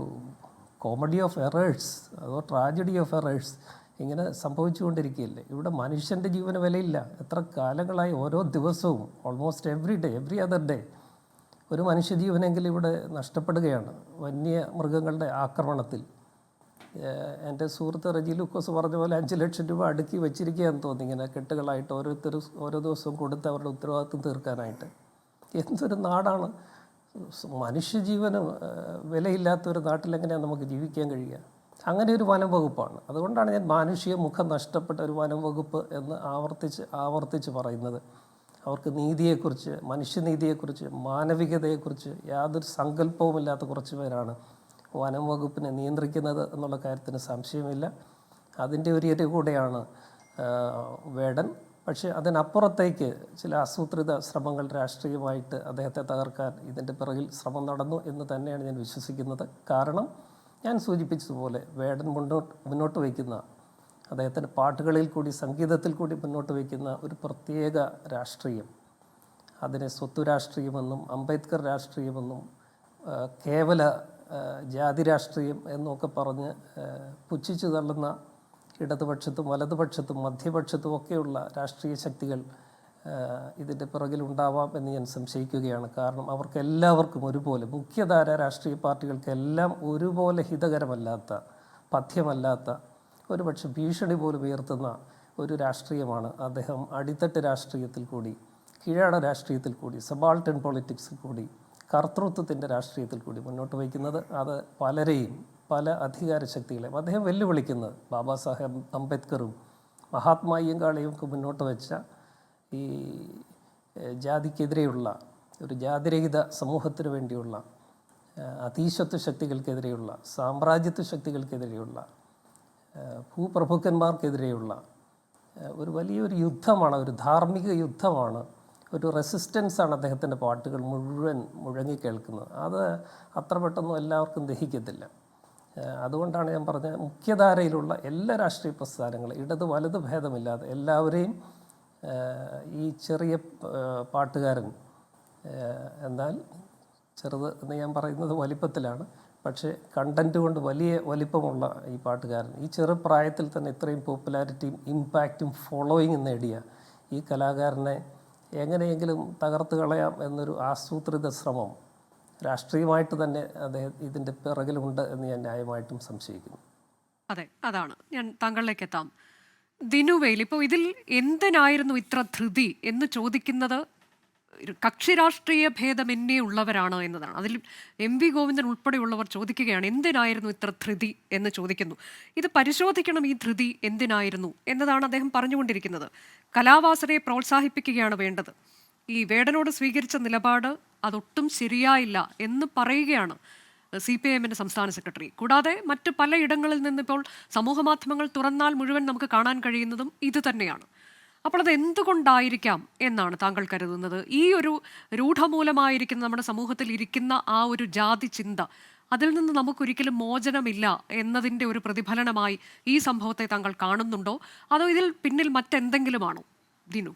കോമഡി ഓഫ് എറേഴ്സ്, അതോ ട്രാജഡി ഓഫ് എറേഴ്സ് ഇങ്ങനെ സംഭവിച്ചുകൊണ്ടിരിക്കുകയല്ലേ. ഇവിടെ മനുഷ്യൻ്റെ ജീവന് വിലയില്ല. എത്ര കാലങ്ങളായി ഓരോ ദിവസവും, almost every day, every other day ഒരു മനുഷ്യജീവനെങ്കിലും ഇവിടെ നഷ്ടപ്പെടുകയാണ് വന്യമൃഗങ്ങളുടെ ആക്രമണത്തിൽ. എൻ്റെ സുഹൃത്ത് റെജി ലൂക്കോസ് പറഞ്ഞ പോലെ 5 ലക്ഷം രൂപ അടുക്കി വെച്ചിരിക്കുകയെന്ന് തോന്നി, ഇങ്ങനെ കെട്ടുകളായിട്ട് ഓരോ ദിവസവും കൊടുത്ത് അവരുടെ ഉത്തരവാദിത്വം തീർക്കാനായിട്ട്. എന്തൊരു നാടാണ്! മനുഷ്യജീവന് വിലയില്ലാത്തൊരു നാട്ടിലെങ്ങനെയാണ് നമുക്ക് ജീവിക്കാൻ കഴിയുക? അങ്ങനെ ഒരു വനം വകുപ്പാണ്. അതുകൊണ്ടാണ് ഞാൻ മാനുഷിക മുഖം നഷ്ടപ്പെട്ട ഒരു വനം വകുപ്പ് എന്ന് ആവർത്തിച്ച് പറയുന്നത്. അവർക്ക് നീതിയെക്കുറിച്ച്, മനുഷ്യനീതിയെക്കുറിച്ച്, മാനവികതയെക്കുറിച്ച് യാതൊരു സങ്കല്പവുമില്ലാത്ത കുറച്ച് പേരാണ് വനം വകുപ്പിനെ നിയന്ത്രിക്കുന്നത് എന്നുള്ള കാര്യത്തിന് സംശയമില്ല. അതിൻ്റെ ഒരു ഇര കൂടെയാണ് വേടൻ. പക്ഷേ അതിനപ്പുറത്തേക്ക് ചില ആസൂത്രിത ശ്രമങ്ങൾ രാഷ്ട്രീയമായിട്ട് അദ്ദേഹത്തെ തകർക്കാൻ ഇതിൻ്റെ പിറകിൽ ശ്രമം നടന്നു എന്ന് തന്നെയാണ് ഞാൻ വിശ്വസിക്കുന്നത്. കാരണം ഞാൻ സൂചിപ്പിച്ചതുപോലെ വേടൻ മുന്നോട്ട് വയ്ക്കുന്ന, അദ്ദേഹത്തിൻ്റെ പാട്ടുകളിൽ കൂടി, സംഗീതത്തിൽ കൂടി മുന്നോട്ട് വയ്ക്കുന്ന ഒരു പ്രത്യേക രാഷ്ട്രീയം, അതിനെ സ്വത്ത് രാഷ്ട്രീയമെന്നും അംബേദ്കർ രാഷ്ട്രീയമെന്നും കേവല ജാതി രാഷ്ട്രീയം എന്നൊക്കെ പറഞ്ഞ് പുച്ഛിച്ചു തള്ളുന്ന ഇടതുപക്ഷത്തും വലതുപക്ഷത്തും മധ്യപക്ഷത്തും ഒക്കെയുള്ള രാഷ്ട്രീയ ശക്തികൾ ഇതിൻ്റെ പിറകിലുണ്ടാവാം എന്ന് ഞാൻ സംശയിക്കുകയാണ്. കാരണം അവർക്കെല്ലാവർക്കും ഒരുപോലെ, മുഖ്യധാര രാഷ്ട്രീയ പാർട്ടികൾക്കെല്ലാം ഒരുപോലെ ഹിതകരമല്ലാത്ത, പഥ്യമല്ലാത്ത, ഒരുപക്ഷെ ഭീഷണി പോലും ഉയർത്തുന്ന ഒരു രാഷ്ട്രീയമാണ് അദ്ദേഹം അടിത്തട്ട് രാഷ്ട്രീയത്തിൽ കൂടി, കീഴാട രാഷ്ട്രീയത്തിൽ കൂടി, സബാൾട്ടൺ പൊളിറ്റിക്സിൽ കൂടി കർത്തൃത്വത്തിൻ്റെ രാഷ്ട്രീയത്തിൽ കൂടി മുന്നോട്ട് വയ്ക്കുന്നത്. അത് പലരെയും, പല അധികാര ശക്തികളെയും അദ്ദേഹം വെല്ലുവിളിക്കുന്നത് ബാബാ സാഹേബ് അംബേദ്കറും മഹാത്മാ അയ്യങ്കാളിയും ഒക്കെ മുന്നോട്ട് വെച്ച ഈ ജാതിക്കെതിരെയുള്ള ഒരു ജാതിരഹിത സമൂഹത്തിന് വേണ്ടിയുള്ള അതീശത്വ ശക്തികൾക്കെതിരെയുള്ള സാമ്രാജ്യത്വ ശക്തികൾക്കെതിരെയുള്ള ഭൂപ്രഭുക്കന്മാർക്കെതിരെയുള്ള ഒരു വലിയൊരു യുദ്ധമാണ്, ഒരു ധാർമ്മിക യുദ്ധമാണ്, ഒരു റെസിസ്റ്റൻസാണ് അദ്ദേഹത്തിൻ്റെ പാട്ടുകൾ മുഴുവൻ മുഴങ്ങിക്കേൾക്കുന്നത്. അത് അത്ര പെട്ടെന്ന് എല്ലാവർക്കും ദഹിക്കത്തില്ല. അതുകൊണ്ടാണ് ഞാൻ പറഞ്ഞ മുഖ്യധാരയിലുള്ള എല്ലാ രാഷ്ട്രീയ പ്രസ്ഥാനങ്ങളും ഇടത് വലത് ഭേദമില്ലാതെ എല്ലാവരെയും ഈ ചെറിയ പാട്ടുകാരൻ, എന്നാൽ ചെറുത് എന്ന് ഞാൻ പറയുന്നത് വലിപ്പത്തിലാണ്, പക്ഷേ കണ്ടൻറ്റ് കൊണ്ട് വലിയ വലിപ്പമുള്ള ഈ പാട്ടുകാരൻ ഈ ചെറുപ്രായത്തിൽ തന്നെ ഇത്രയും പോപ്പുലാരിറ്റിയും ഇമ്പാക്റ്റും ഫോളോയിങ് നേടിയ ഈ കലാകാരനെ എങ്ങനെയെങ്കിലും തകർത്ത് കളയാം എന്നൊരു ആസൂത്രിത ശ്രമം രാഷ്ട്രീയമായിട്ട് തന്നെ അദ്ദേഹം ഇതിൻ്റെ പിറകിലുണ്ട് എന്ന് ഞാൻ ന്യായമായിട്ടും സംശയിക്കുന്നു. അതെ, അതാണ് ഞാൻ താങ്കളിലേക്ക് എത്താം. ദിനുവേൽ, ഇപ്പോൾ ഇതിൽ എന്തിനായിരുന്നു ഇത്ര ധൃതി എന്ന് ചോദിക്കുന്നത് കക്ഷി രാഷ്ട്രീയ ഭേദമന്യേ ഉള്ളവരാണ് എന്നതാണ്. അതിൽ MV ഗോവിന്ദൻ ഉൾപ്പെടെയുള്ളവർ ചോദിക്കുകയാണ് എന്തിനായിരുന്നു ഇത്ര ധൃതി എന്ന് ചോദിക്കുന്നു. ഇത് പരിശോധിക്കണം, ഈ ധൃതി എന്തിനായിരുന്നു എന്നതാണ് അദ്ദേഹം പറഞ്ഞുകൊണ്ടിരിക്കുന്നത്. കലാവാസനയെ പ്രോത്സാഹിപ്പിക്കുകയാണ് വേണ്ടത്. ഈ വേടനോട് സ്വീകരിച്ച നിലപാട് അതൊട്ടും ശരിയായില്ല എന്ന് പറയുകയാണ് CPIM സംസ്ഥാന സെക്രട്ടറി. കൂടാതെ മറ്റ് പലയിടങ്ങളിൽ നിന്നിപ്പോൾ സമൂഹ മാധ്യമങ്ങൾ തുറന്നാൽ മുഴുവൻ നമുക്ക് കാണാൻ കഴിയുന്നതും ഇത് തന്നെയാണ്. അപ്പോൾ അത് എന്തുകൊണ്ടായിരിക്കാം എന്നാണ് താങ്കൾ കരുതുന്നത്? ഈ ഒരു രൂഢമൂലമായിരിക്കുന്ന നമ്മുടെ സമൂഹത്തിൽ ഇരിക്കുന്ന ആ ഒരു ജാതി ചിന്ത, അതിൽ നിന്ന് നമുക്കൊരിക്കലും മോചനമില്ല എന്നതിൻ്റെ ഒരു പ്രതിഫലനമായി ഈ സംഭവത്തെ താങ്കൾ കാണുന്നുണ്ടോ, അതോ ഇതിൽ പിന്നിൽ മറ്റെന്തെങ്കിലുമാണോ ദിനു?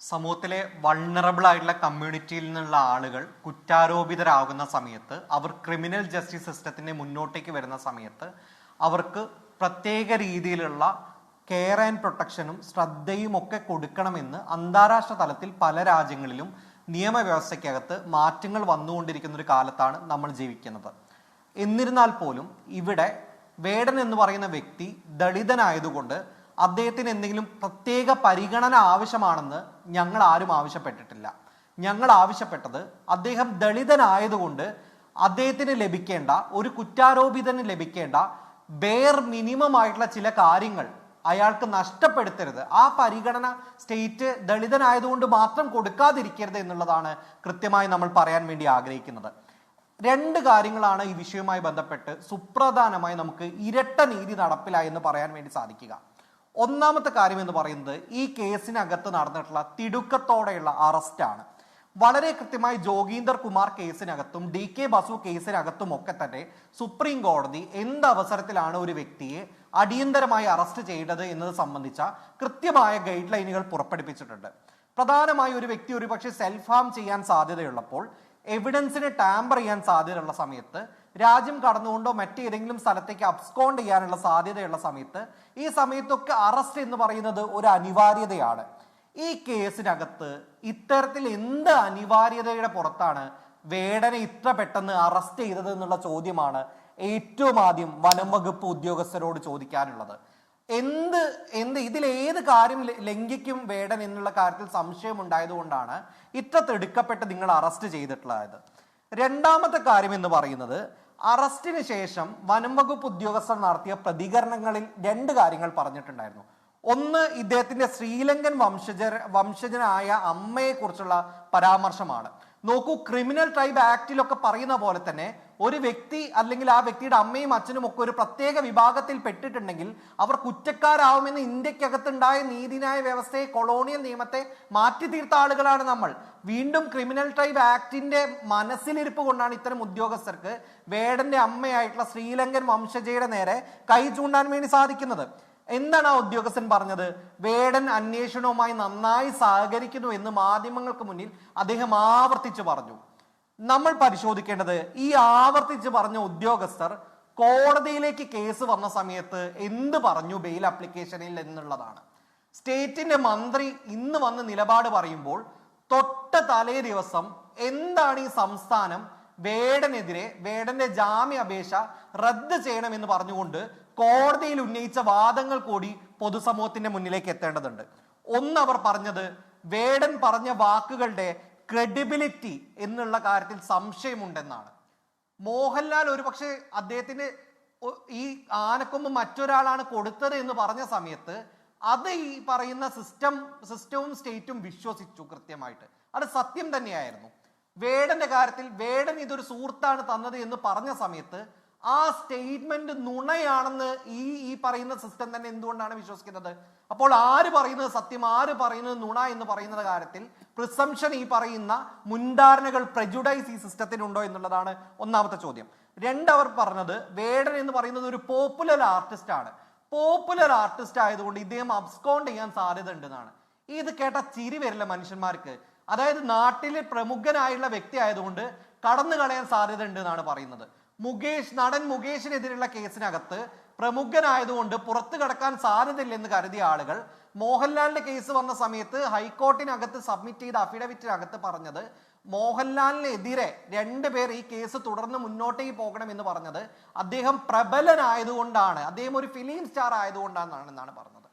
സമൂഹത്തിലെ വൾണറബിൾ ആയിട്ടുള്ള കമ്മ്യൂണിറ്റിയിൽ നിന്നുള്ള ആളുകൾ കുറ്റാരോപിതരാകുന്ന സമയത്ത്, അവർ ക്രിമിനൽ ജസ്റ്റിസ് സിസ്റ്റത്തിന്റെ മുന്നോട്ടേക്ക് വരുന്ന സമയത്ത് അവർക്ക് പ്രത്യേക രീതിയിലുള്ള കെയർ ആൻഡ് പ്രൊട്ടക്ഷനും ശ്രദ്ധയും ഒക്കെ കൊടുക്കണമെന്ന് അന്താരാഷ്ട്ര തലത്തിൽ പല രാജ്യങ്ങളിലും നിയമവ്യവസ്ഥയ്ക്കകത്ത് മാറ്റങ്ങൾ വന്നുകൊണ്ടിരിക്കുന്ന ഒരു കാലത്താണ് നമ്മൾ ജീവിക്കുന്നത്. എന്നിരുന്നാൽ പോലും ഇവിടെ വേടൻ എന്ന് പറയുന്ന വ്യക്തി ദളിതനായതുകൊണ്ട് അദ്ദേഹത്തിന് എന്തെങ്കിലും പ്രത്യേക പരിഗണന ആവശ്യമാണെന്ന് ഞങ്ങൾ ആരും ആവശ്യപ്പെട്ടിട്ടില്ല. ഞങ്ങൾ ആവശ്യപ്പെട്ടത് അദ്ദേഹം ദളിതനായതുകൊണ്ട് അദ്ദേഹത്തിന് ലഭിക്കേണ്ട, ഒരു കുറ്റാരോപിതന് ലഭിക്കേണ്ട ബെയർ മിനിമം ആയിട്ടുള്ള ചില കാര്യങ്ങൾ അയാൾക്ക് നഷ്ടപ്പെടുത്തരുത്. ആ പരിഗണന സ്റ്റേറ്റ് ദളിതനായതുകൊണ്ട് മാത്രം കൊടുക്കാതിരിക്കരുത് എന്നുള്ളതാണ് കൃത്യമായി നമ്മൾ പറയാൻ വേണ്ടി ആഗ്രഹിക്കുന്നത്. രണ്ട് കാര്യങ്ങളാണ് ഈ വിഷയവുമായി ബന്ധപ്പെട്ട് സുപ്രധാനമായി നമുക്ക് ഇരട്ട നീതി നടപ്പിലായി എന്ന് പറയാൻ വേണ്ടി സാധിക്കുക. ഒന്നാമത്തെ കാര്യം എന്ന് പറയുന്നത് ഈ കേസിനകത്ത് നടന്നിട്ടുള്ള തിടുക്കത്തോടെയുള്ള അറസ്റ്റാണ്. വളരെ കൃത്യമായി ജോഗീന്ദർ കുമാർ കേസിനകത്തും DK ബസു കേസിനകത്തും ഒക്കെ തന്നെ സുപ്രീം കോടതി എന്ത് അവസരത്തിലാണ് ഒരു വ്യക്തിയെ അടിയന്തരമായി അറസ്റ്റ് ചെയ്യേണ്ടത് എന്നത് സംബന്ധിച്ച കൃത്യമായ ഗൈഡ് ലൈനുകൾ പുറപ്പെടുവിച്ചിട്ടുണ്ട്. പ്രധാനമായി ഒരു വ്യക്തി ഒരു പക്ഷേ സെൽഫ് ഹാം ചെയ്യാൻ സാധ്യതയുള്ളപ്പോൾ, എവിഡൻസിനെ ടാമ്പർ ചെയ്യാൻ സാധ്യതയുള്ള സമയത്ത്, രാജ്യം കടന്നുകൊണ്ടോ മറ്റേതെങ്കിലും സ്ഥലത്തേക്ക് അബ്സ്കോണ്ട് ചെയ്യാനുള്ള സാധ്യതയുള്ള സമയത്ത്, ഈ സമയത്തൊക്കെ അറസ്റ്റ് എന്ന് പറയുന്നത് ഒരു അനിവാര്യതയാണ്. ഈ കേസിനകത്ത് ഇത്തരത്തിൽ എന്ത് അനിവാര്യതയുടെ പുറത്താണ് വേടനെ ഇത്ര പെട്ടെന്ന് അറസ്റ്റ് ചെയ്തത് എന്നുള്ള ചോദ്യമാണ് ഏറ്റവും ആദ്യം വനം വകുപ്പ് ഉദ്യോഗസ്ഥരോട് ചോദിക്കാനുള്ളത്. ഇതിലേത് കാര്യം ലംഘിക്കും വേടൻ എന്നുള്ള കാര്യത്തിൽ സംശയം ഉണ്ടായതുകൊണ്ടാണ് ഇത്ര തിടുക്കപ്പെട്ട് നിങ്ങൾ അറസ്റ്റ് ചെയ്തിട്ടുള്ളത്. രണ്ടാമത്തെ കാര്യം എന്ന് പറയുന്നത്, അറസ്റ്റിന് ശേഷം വനം വകുപ്പ് ഉദ്യോഗസ്ഥർ നടത്തിയ പ്രതികരണങ്ങളിൽ രണ്ട് കാര്യങ്ങൾ പറഞ്ഞിട്ടുണ്ടായിരുന്നു. ഒന്ന്, ഇദ്ദേഹത്തിന്റെ ശ്രീലങ്കൻ വംശജനായ അമ്മയെ കുറിച്ചുള്ള പരാമർശമാണ്. നോക്കൂ, ക്രിമിനൽ ട്രൈബ് ആക്ടിലൊക്കെ പറയുന്ന പോലെ തന്നെ ഒരു വ്യക്തി അല്ലെങ്കിൽ ആ വ്യക്തിയുടെ അമ്മയും അച്ഛനും ഒക്കെ ഒരു പ്രത്യേക വിഭാഗത്തിൽ പെട്ടിട്ടുണ്ടെങ്കിൽ അവർ കുറ്റക്കാരാവുമെന്ന് ഇന്ത്യക്കകത്തുണ്ടായ നീതിന്യായ വ്യവസ്ഥയെ, കൊളോണിയൽ നിയമത്തെ മാറ്റി തീർത്ത ആളുകളാണ് നമ്മൾ. വീണ്ടും ക്രിമിനൽ ട്രൈബ് ആക്ടിന്റെ മനസ്സിലിരിപ്പ് കൊണ്ടാണ് ഇത്തരം ഉദ്യോഗസ്ഥർക്ക് വേടന്റെ അമ്മയായിട്ടുള്ള ശ്രീലങ്കൻ വംശജയുടെ നേരെ കൈ ചൂണ്ടാൻ വേണ്ടി സാധിക്കുന്നത്. എന്താണ് ആ ഉദ്യോഗസ്ഥൻ പറഞ്ഞത്? വേടൻ അന്വേഷണവുമായി നന്നായി സഹകരിക്കുന്നു എന്ന് മാധ്യമങ്ങൾക്ക് മുന്നിൽ അദ്ദേഹം ആവർത്തിച്ച് പറഞ്ഞു. നമ്മൾ പരിശോധിക്കേണ്ടത് ഈ ആവർത്തിച്ച് പറഞ്ഞ ഉദ്യോഗസ്ഥർ കോടതിയിലേക്ക് കേസ് വന്ന സമയത്ത് എന്ത് പറഞ്ഞു ബെയിൽ ആപ്ലിക്കേഷനിൽ എന്നുള്ളതാണ്. സ്റ്റേറ്റിന്റെ മന്ത്രി ഇന്ന് വന്ന് നിലപാട് പറയുമ്പോൾ തൊട്ട തലേ ദിവസം എന്താണ് ഈ സംസ്ഥാനം വേടനെതിരെ വേടന്റെ ജാമ്യാപേക്ഷ റദ്ദ് ചെയ്യണമെന്ന് പറഞ്ഞുകൊണ്ട് കോടതിയിൽ ഉന്നയിച്ച വാദങ്ങൾ കൂടി പൊതുസമൂഹത്തിന്റെ മുന്നിലേക്ക് എത്തേണ്ടതുണ്ട്. ഒന്ന്, അവർ പറഞ്ഞത് വേടൻ പറഞ്ഞ വാക്കുകളുടെ ക്രെഡിബിലിറ്റി എന്നുള്ള കാര്യത്തിൽ സംശയമുണ്ടെന്നാണ്. മോഹൻലാൽ ഒരു പക്ഷേ അദ്ദേഹത്തിന് ഈ ആനക്കൊമ്പ് മറ്റൊരാളാണ് കൊടുത്തത് എന്ന് പറഞ്ഞ സമയത്ത് അത് ഈ പറയുന്ന സിസ്റ്റവും സ്റ്റേറ്റും വിശ്വസിച്ചു കൃത്യമായിട്ട്. അത് സത്യം തന്നെയായിരുന്നു. വേടന്റെ കാര്യത്തിൽ വേടൻ ഇതൊരു സുഹൃത്താണ് തന്നത് എന്ന് പറഞ്ഞ സമയത്ത് ആ സ്റ്റേറ്റ്മെന്റ് നുണയാണെന്ന് ഈ പറയുന്ന സിസ്റ്റം തന്നെ എന്തുകൊണ്ടാണ് വിശ്വസിക്കുന്നത്? അപ്പോൾ ആര് പറയുന്നത് സത്യം, ആര് പറയുന്നത് നുണ എന്ന് പറയുന്ന കാര്യത്തിൽ പ്രിസംഷൻ, ഈ പറയുന്ന മുൻധാരണകൾ, പ്രജുഡൈസ് ഈ സിസ്റ്റത്തിനുണ്ടോ എന്നുള്ളതാണ് ഒന്നാമത്തെ ചോദ്യം. അവർ പറഞ്ഞത് വേടൻ എന്ന് പറയുന്നത് ഒരു പോപ്പുലർ ആർട്ടിസ്റ്റ് ആണ്. പോപ്പുലർ ആർട്ടിസ്റ്റ് ആയതുകൊണ്ട് ഇദ്ദേഹം അബ്സ്കോണ്ട് ചെയ്യാൻ സാധ്യത ഉണ്ടെന്നാണ്. ഇത് കേട്ട ചിരി വരില്ല മനുഷ്യന്മാർക്ക്. അതായത് നാട്ടിലെ പ്രമുഖനായുള്ള വ്യക്തി ആയതുകൊണ്ട് കടന്നു കളയാൻ സാധ്യത ഉണ്ട് എന്നാണ് പറയുന്നത്. നടൻ മുകേഷിനെതിരെയുള്ള കേസിനകത്ത് പ്രമുഖനായതുകൊണ്ട് പുറത്തു കടക്കാൻ സാധ്യതയില്ലെന്ന് കരുതിയ ആളുകൾ മോഹൻലാലിന്റെ കേസ് വന്ന സമയത്ത് ഹൈക്കോർട്ടിനകത്ത് സബ്മിറ്റ് ചെയ്ത അഫിഡവിറ്റിനകത്ത് പറഞ്ഞത് മോഹൻലാലിനെതിരെ 2 പേർ ഈ കേസ് തുടർന്ന് മുന്നോട്ടേക്ക് പോകണം എന്ന് പറഞ്ഞത് അദ്ദേഹം പ്രബലനായതുകൊണ്ടാണ്, അദ്ദേഹം ഒരു ഫിലിം സ്റ്റാർ ആയതുകൊണ്ടാണെന്നാണ് പറഞ്ഞത്.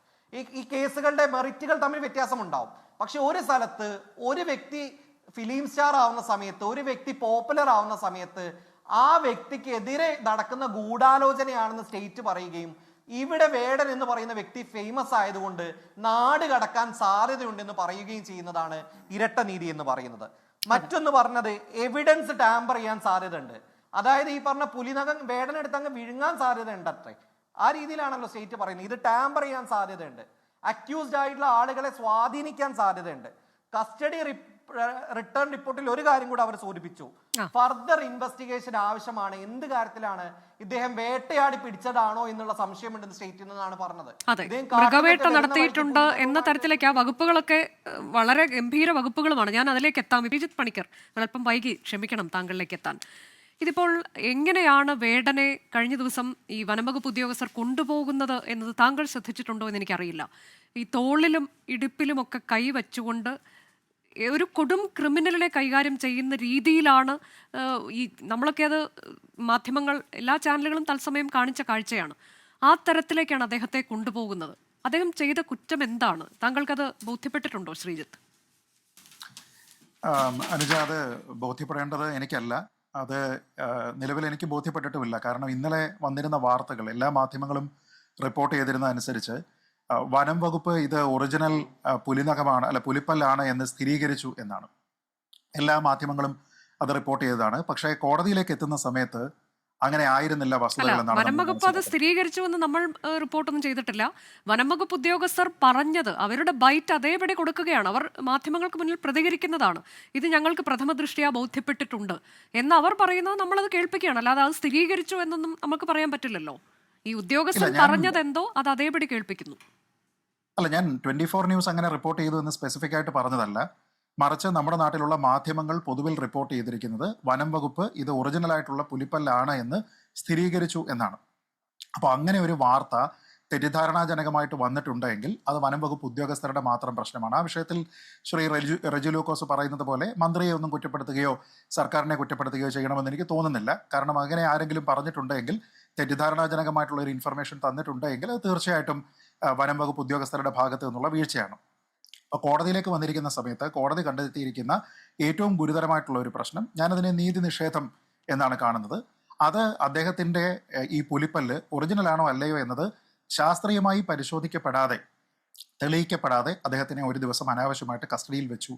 ഈ കേസുകളുടെ മെറിറ്റുകൾ തമ്മിൽ വ്യത്യാസമുണ്ടാവും. പക്ഷെ ഒരു സ്ഥലത്ത് ഒരു വ്യക്തി ഫിലിം സ്റ്റാർ ആവുന്ന സമയത്ത്, ഒരു വ്യക്തി പോപ്പുലർ ആവുന്ന സമയത്ത് ആ വ്യക്തിക്ക് എതിരെ നടക്കുന്ന ഗൂഢാലോചനയാണെന്ന് സ്റ്റേറ്റ് പറയുകയും ഇവിടെ വേടൻ എന്ന് പറയുന്ന വ്യക്തി ഫേമസ് ആയതുകൊണ്ട് നാട് കടക്കാൻ സാധ്യതയുണ്ടെന്ന് പറയുകയും ചെയ്യുന്നതാണ് ഇരട്ട നീതി എന്ന് പറയുന്നത്. മറ്റൊന്ന് പറഞ്ഞത് എവിഡൻസ് ടാമ്പർ ചെയ്യാൻ സാധ്യതയുണ്ട്. അതായത് ഈ പറഞ്ഞ പുലിനകം വേടനെടുത്ത് അങ്ങ് വിഴുങ്ങാൻ സാധ്യത ഉണ്ട് അത്രേ. ആ രീതിയിലാണല്ലോ സ്റ്റേറ്റ് പറയുന്നത്. ഇത് ടാമ്പർ ചെയ്യാൻ സാധ്യതയുണ്ട്. അക്യൂസ്ഡ് ആയിട്ടുള്ള ആളുകളെ സ്വാധീനിക്കാൻ സാധ്യതയുണ്ട്. കസ്റ്റഡി റിട്ടേൺ റിപ്പോർട്ടിൽ ഒരു കാര്യം കൂടെ അവർ സൂചിപ്പിച്ചു, ഫർദർ ഇൻവെസ്റ്റിഗേഷൻ ആവശ്യമാണ്. എന്ത് കാര്യത്തിലാണ്? ഇദ്ദേഹം വേട്ടയാടി പിടിച്ചതാണോ എന്നുള്ള സംശയമുണ്ടെന്ന് സ്റ്റേറ്റിൽ നിന്നാണ് പറഞ്ഞത്. മൃഗവേട്ട നടത്തിയിട്ടുണ്ട് എന്ന തരത്തിലേക്ക് ആ വകുപ്പുകളൊക്കെ വളരെ ഗംഭീര വകുപ്പുകളുമാണ്. ഞാൻ അതിലേക്ക് എത്താം. അഭിജിത്ത് പണിക്കർ, അല്പം വൈകി, ക്ഷമിക്കണം താങ്കളിലേക്ക് എത്താൻ. ഇതിപ്പോൾ എങ്ങനെയാണ് വേടനെ കഴിഞ്ഞ ദിവസം ഈ വനംവകുപ്പ് ഉദ്യോഗസ്ഥർ കൊണ്ടുപോകുന്നത് എന്നത് താങ്കൾ ശ്രദ്ധിച്ചിട്ടുണ്ടോ എന്ന് എനിക്കറിയില്ല. ഈ തോളിലും ഇടുപ്പിലുമൊക്കെ കൈ വെച്ചുകൊണ്ട് ഒരു കൊടും ക്രിമിനലിനെ കൈകാര്യം ചെയ്യുന്ന രീതിയിലാണ് ഈ നമ്മളൊക്കെ അത് മാധ്യമങ്ങൾ എല്ലാ ചാനലുകളും തത്സമയം കാണിച്ച കാഴ്ചയാണ്. ആ തരത്തിലേക്കാണ് അദ്ദേഹത്തെ കൊണ്ടുപോകുന്നത്. അദ്ദേഹം ചെയ്ത കുറ്റം എന്താണ്? താങ്കൾക്കത് ബോധ്യപ്പെട്ടിട്ടുണ്ടോ ശ്രീജിത്ത്? അനുജ, അത് ബോധ്യപ്പെടേണ്ടത് എനിക്കല്ല. അത് നിലവിൽ എനിക്ക് ബോധ്യപ്പെട്ടിട്ടുമില്ല. കാരണം ഇന്നലെ വന്നിരുന്ന വാർത്തകൾ എല്ലാ മാധ്യമങ്ങളും റിപ്പോർട്ട് ചെയ്തിരുന്ന അനുസരിച്ച് വനം വകുപ്പ് ഇത് ഒറിജിനൽ പുലിനഖമാണ്, അല്ല പുലിപ്പല്ലാണ് എന്ന് സ്ഥിരീകരിച്ചു എന്നാണ്. എല്ലാ മാധ്യമങ്ങളും അത് റിപ്പോർട്ട് ചെയ്തതാണ്. പക്ഷേ കോടതിയിലേക്ക് എത്തുന്ന സമയത്ത് അങ്ങനെ ആയിരുന്നില്ല വസ്തുതകൾ. വനംവകുപ്പ് അത് സ്ഥിരീകരിച്ചുവെന്ന് നമ്മൾ റിപ്പോർട്ടൊന്നും ചെയ്തിട്ടില്ല. വനംവകുപ്പ് ഉദ്യോഗസ്ഥർ പറഞ്ഞത് അവരുടെ ബൈറ്റ് അതേപടി കൊടുക്കുകയാണ്. അവർ മാധ്യമങ്ങൾക്ക് മുന്നിൽ പ്രതികരിക്കുന്നതാണ്. ഇത് ഞങ്ങൾക്ക് പ്രഥമ ദൃഷ്ട്യാ ബോധ്യപ്പെട്ടിട്ടുണ്ട് എന്ന് അവർ പറയുന്നത് നമ്മളത് കേൾപ്പിക്കുകയാണ്. അല്ലാതെ അത് സ്ഥിരീകരിച്ചു എന്നൊന്നും നമുക്ക് പറയാൻ പറ്റില്ലല്ലോ. ഈ ഉദ്യോഗസ്ഥർ പറഞ്ഞതെന്തോ അത് അതേപടി കേൾപ്പിക്കുന്നു. അല്ല, ഞാൻ 24 ന്യൂസ് അങ്ങനെ റിപ്പോർട്ട് ചെയ്തു എന്ന് സ്പെസിഫിക് ആയിട്ട് പറഞ്ഞതല്ല. മറിച്ച് നമ്മുടെ നാട്ടിലുള്ള മാധ്യമങ്ങൾ പൊതുവിൽ റിപ്പോർട്ട് ചെയ്തിരിക്കുന്നത് വനം വകുപ്പ് ഇത് ഒറിജിനൽ ആയിട്ടുള്ള പുലിപ്പല്ലാണ് എന്ന് സ്ഥിരീകരിച്ചു എന്നാണ്. അപ്പോൾ അങ്ങനെ ഒരു വാർത്ത തെറ്റിദ്ധാരണാജനകമായിട്ട് വന്നിട്ടുണ്ടെങ്കിൽ അത് വനം വകുപ്പ് ഉദ്യോഗസ്ഥരുടെ മാത്രം പ്രശ്നമാണ്. ആ വിഷയത്തിൽ ശ്രീ റെജി ലൂക്കോസ് പറയുന്നത് പോലെ മന്ത്രിയെ ഒന്നും കുറ്റപ്പെടുത്തുകയോ സർക്കാരിനെ കുറ്റപ്പെടുത്തുകയോ ചെയ്യണമെന്ന് എനിക്ക് തോന്നുന്നില്ല. കാരണം അങ്ങനെ ആരെങ്കിലും പറഞ്ഞിട്ടുണ്ടെങ്കിൽ, തെറ്റിദ്ധാരണാജനകമായിട്ടുള്ള ഒരു ഇൻഫർമേഷൻ തന്നിട്ടുണ്ടെങ്കിൽ അത് തീർച്ചയായിട്ടും വനം വകുപ്പ് ഉദ്യോഗസ്ഥരുടെ ഭാഗത്ത് നിന്നുള്ള വീഴ്ചയാണ്. അപ്പോൾ കോടതിയിലേക്ക് വന്നിരിക്കുന്ന സമയത്ത് കോടതി കണ്ടെത്തിയിരിക്കുന്ന ഏറ്റവും ഗുരുതരമായിട്ടുള്ള ഒരു പ്രശ്നം, ഞാനതിനെ നീതി നിഷേധം എന്നാണ് കാണുന്നത്. അത് അദ്ദേഹത്തിൻ്റെ ഈ പുലിപ്പല്ല് ഒറിജിനലാണോ അല്ലയോ എന്നത് ശാസ്ത്രീയമായി പരിശോധിക്കപ്പെടാതെ, തെളിയിക്കപ്പെടാതെ അദ്ദേഹത്തിനെ ഒരു ദിവസം അനാവശ്യമായിട്ട് കസ്റ്റഡിയിൽ വെച്ചു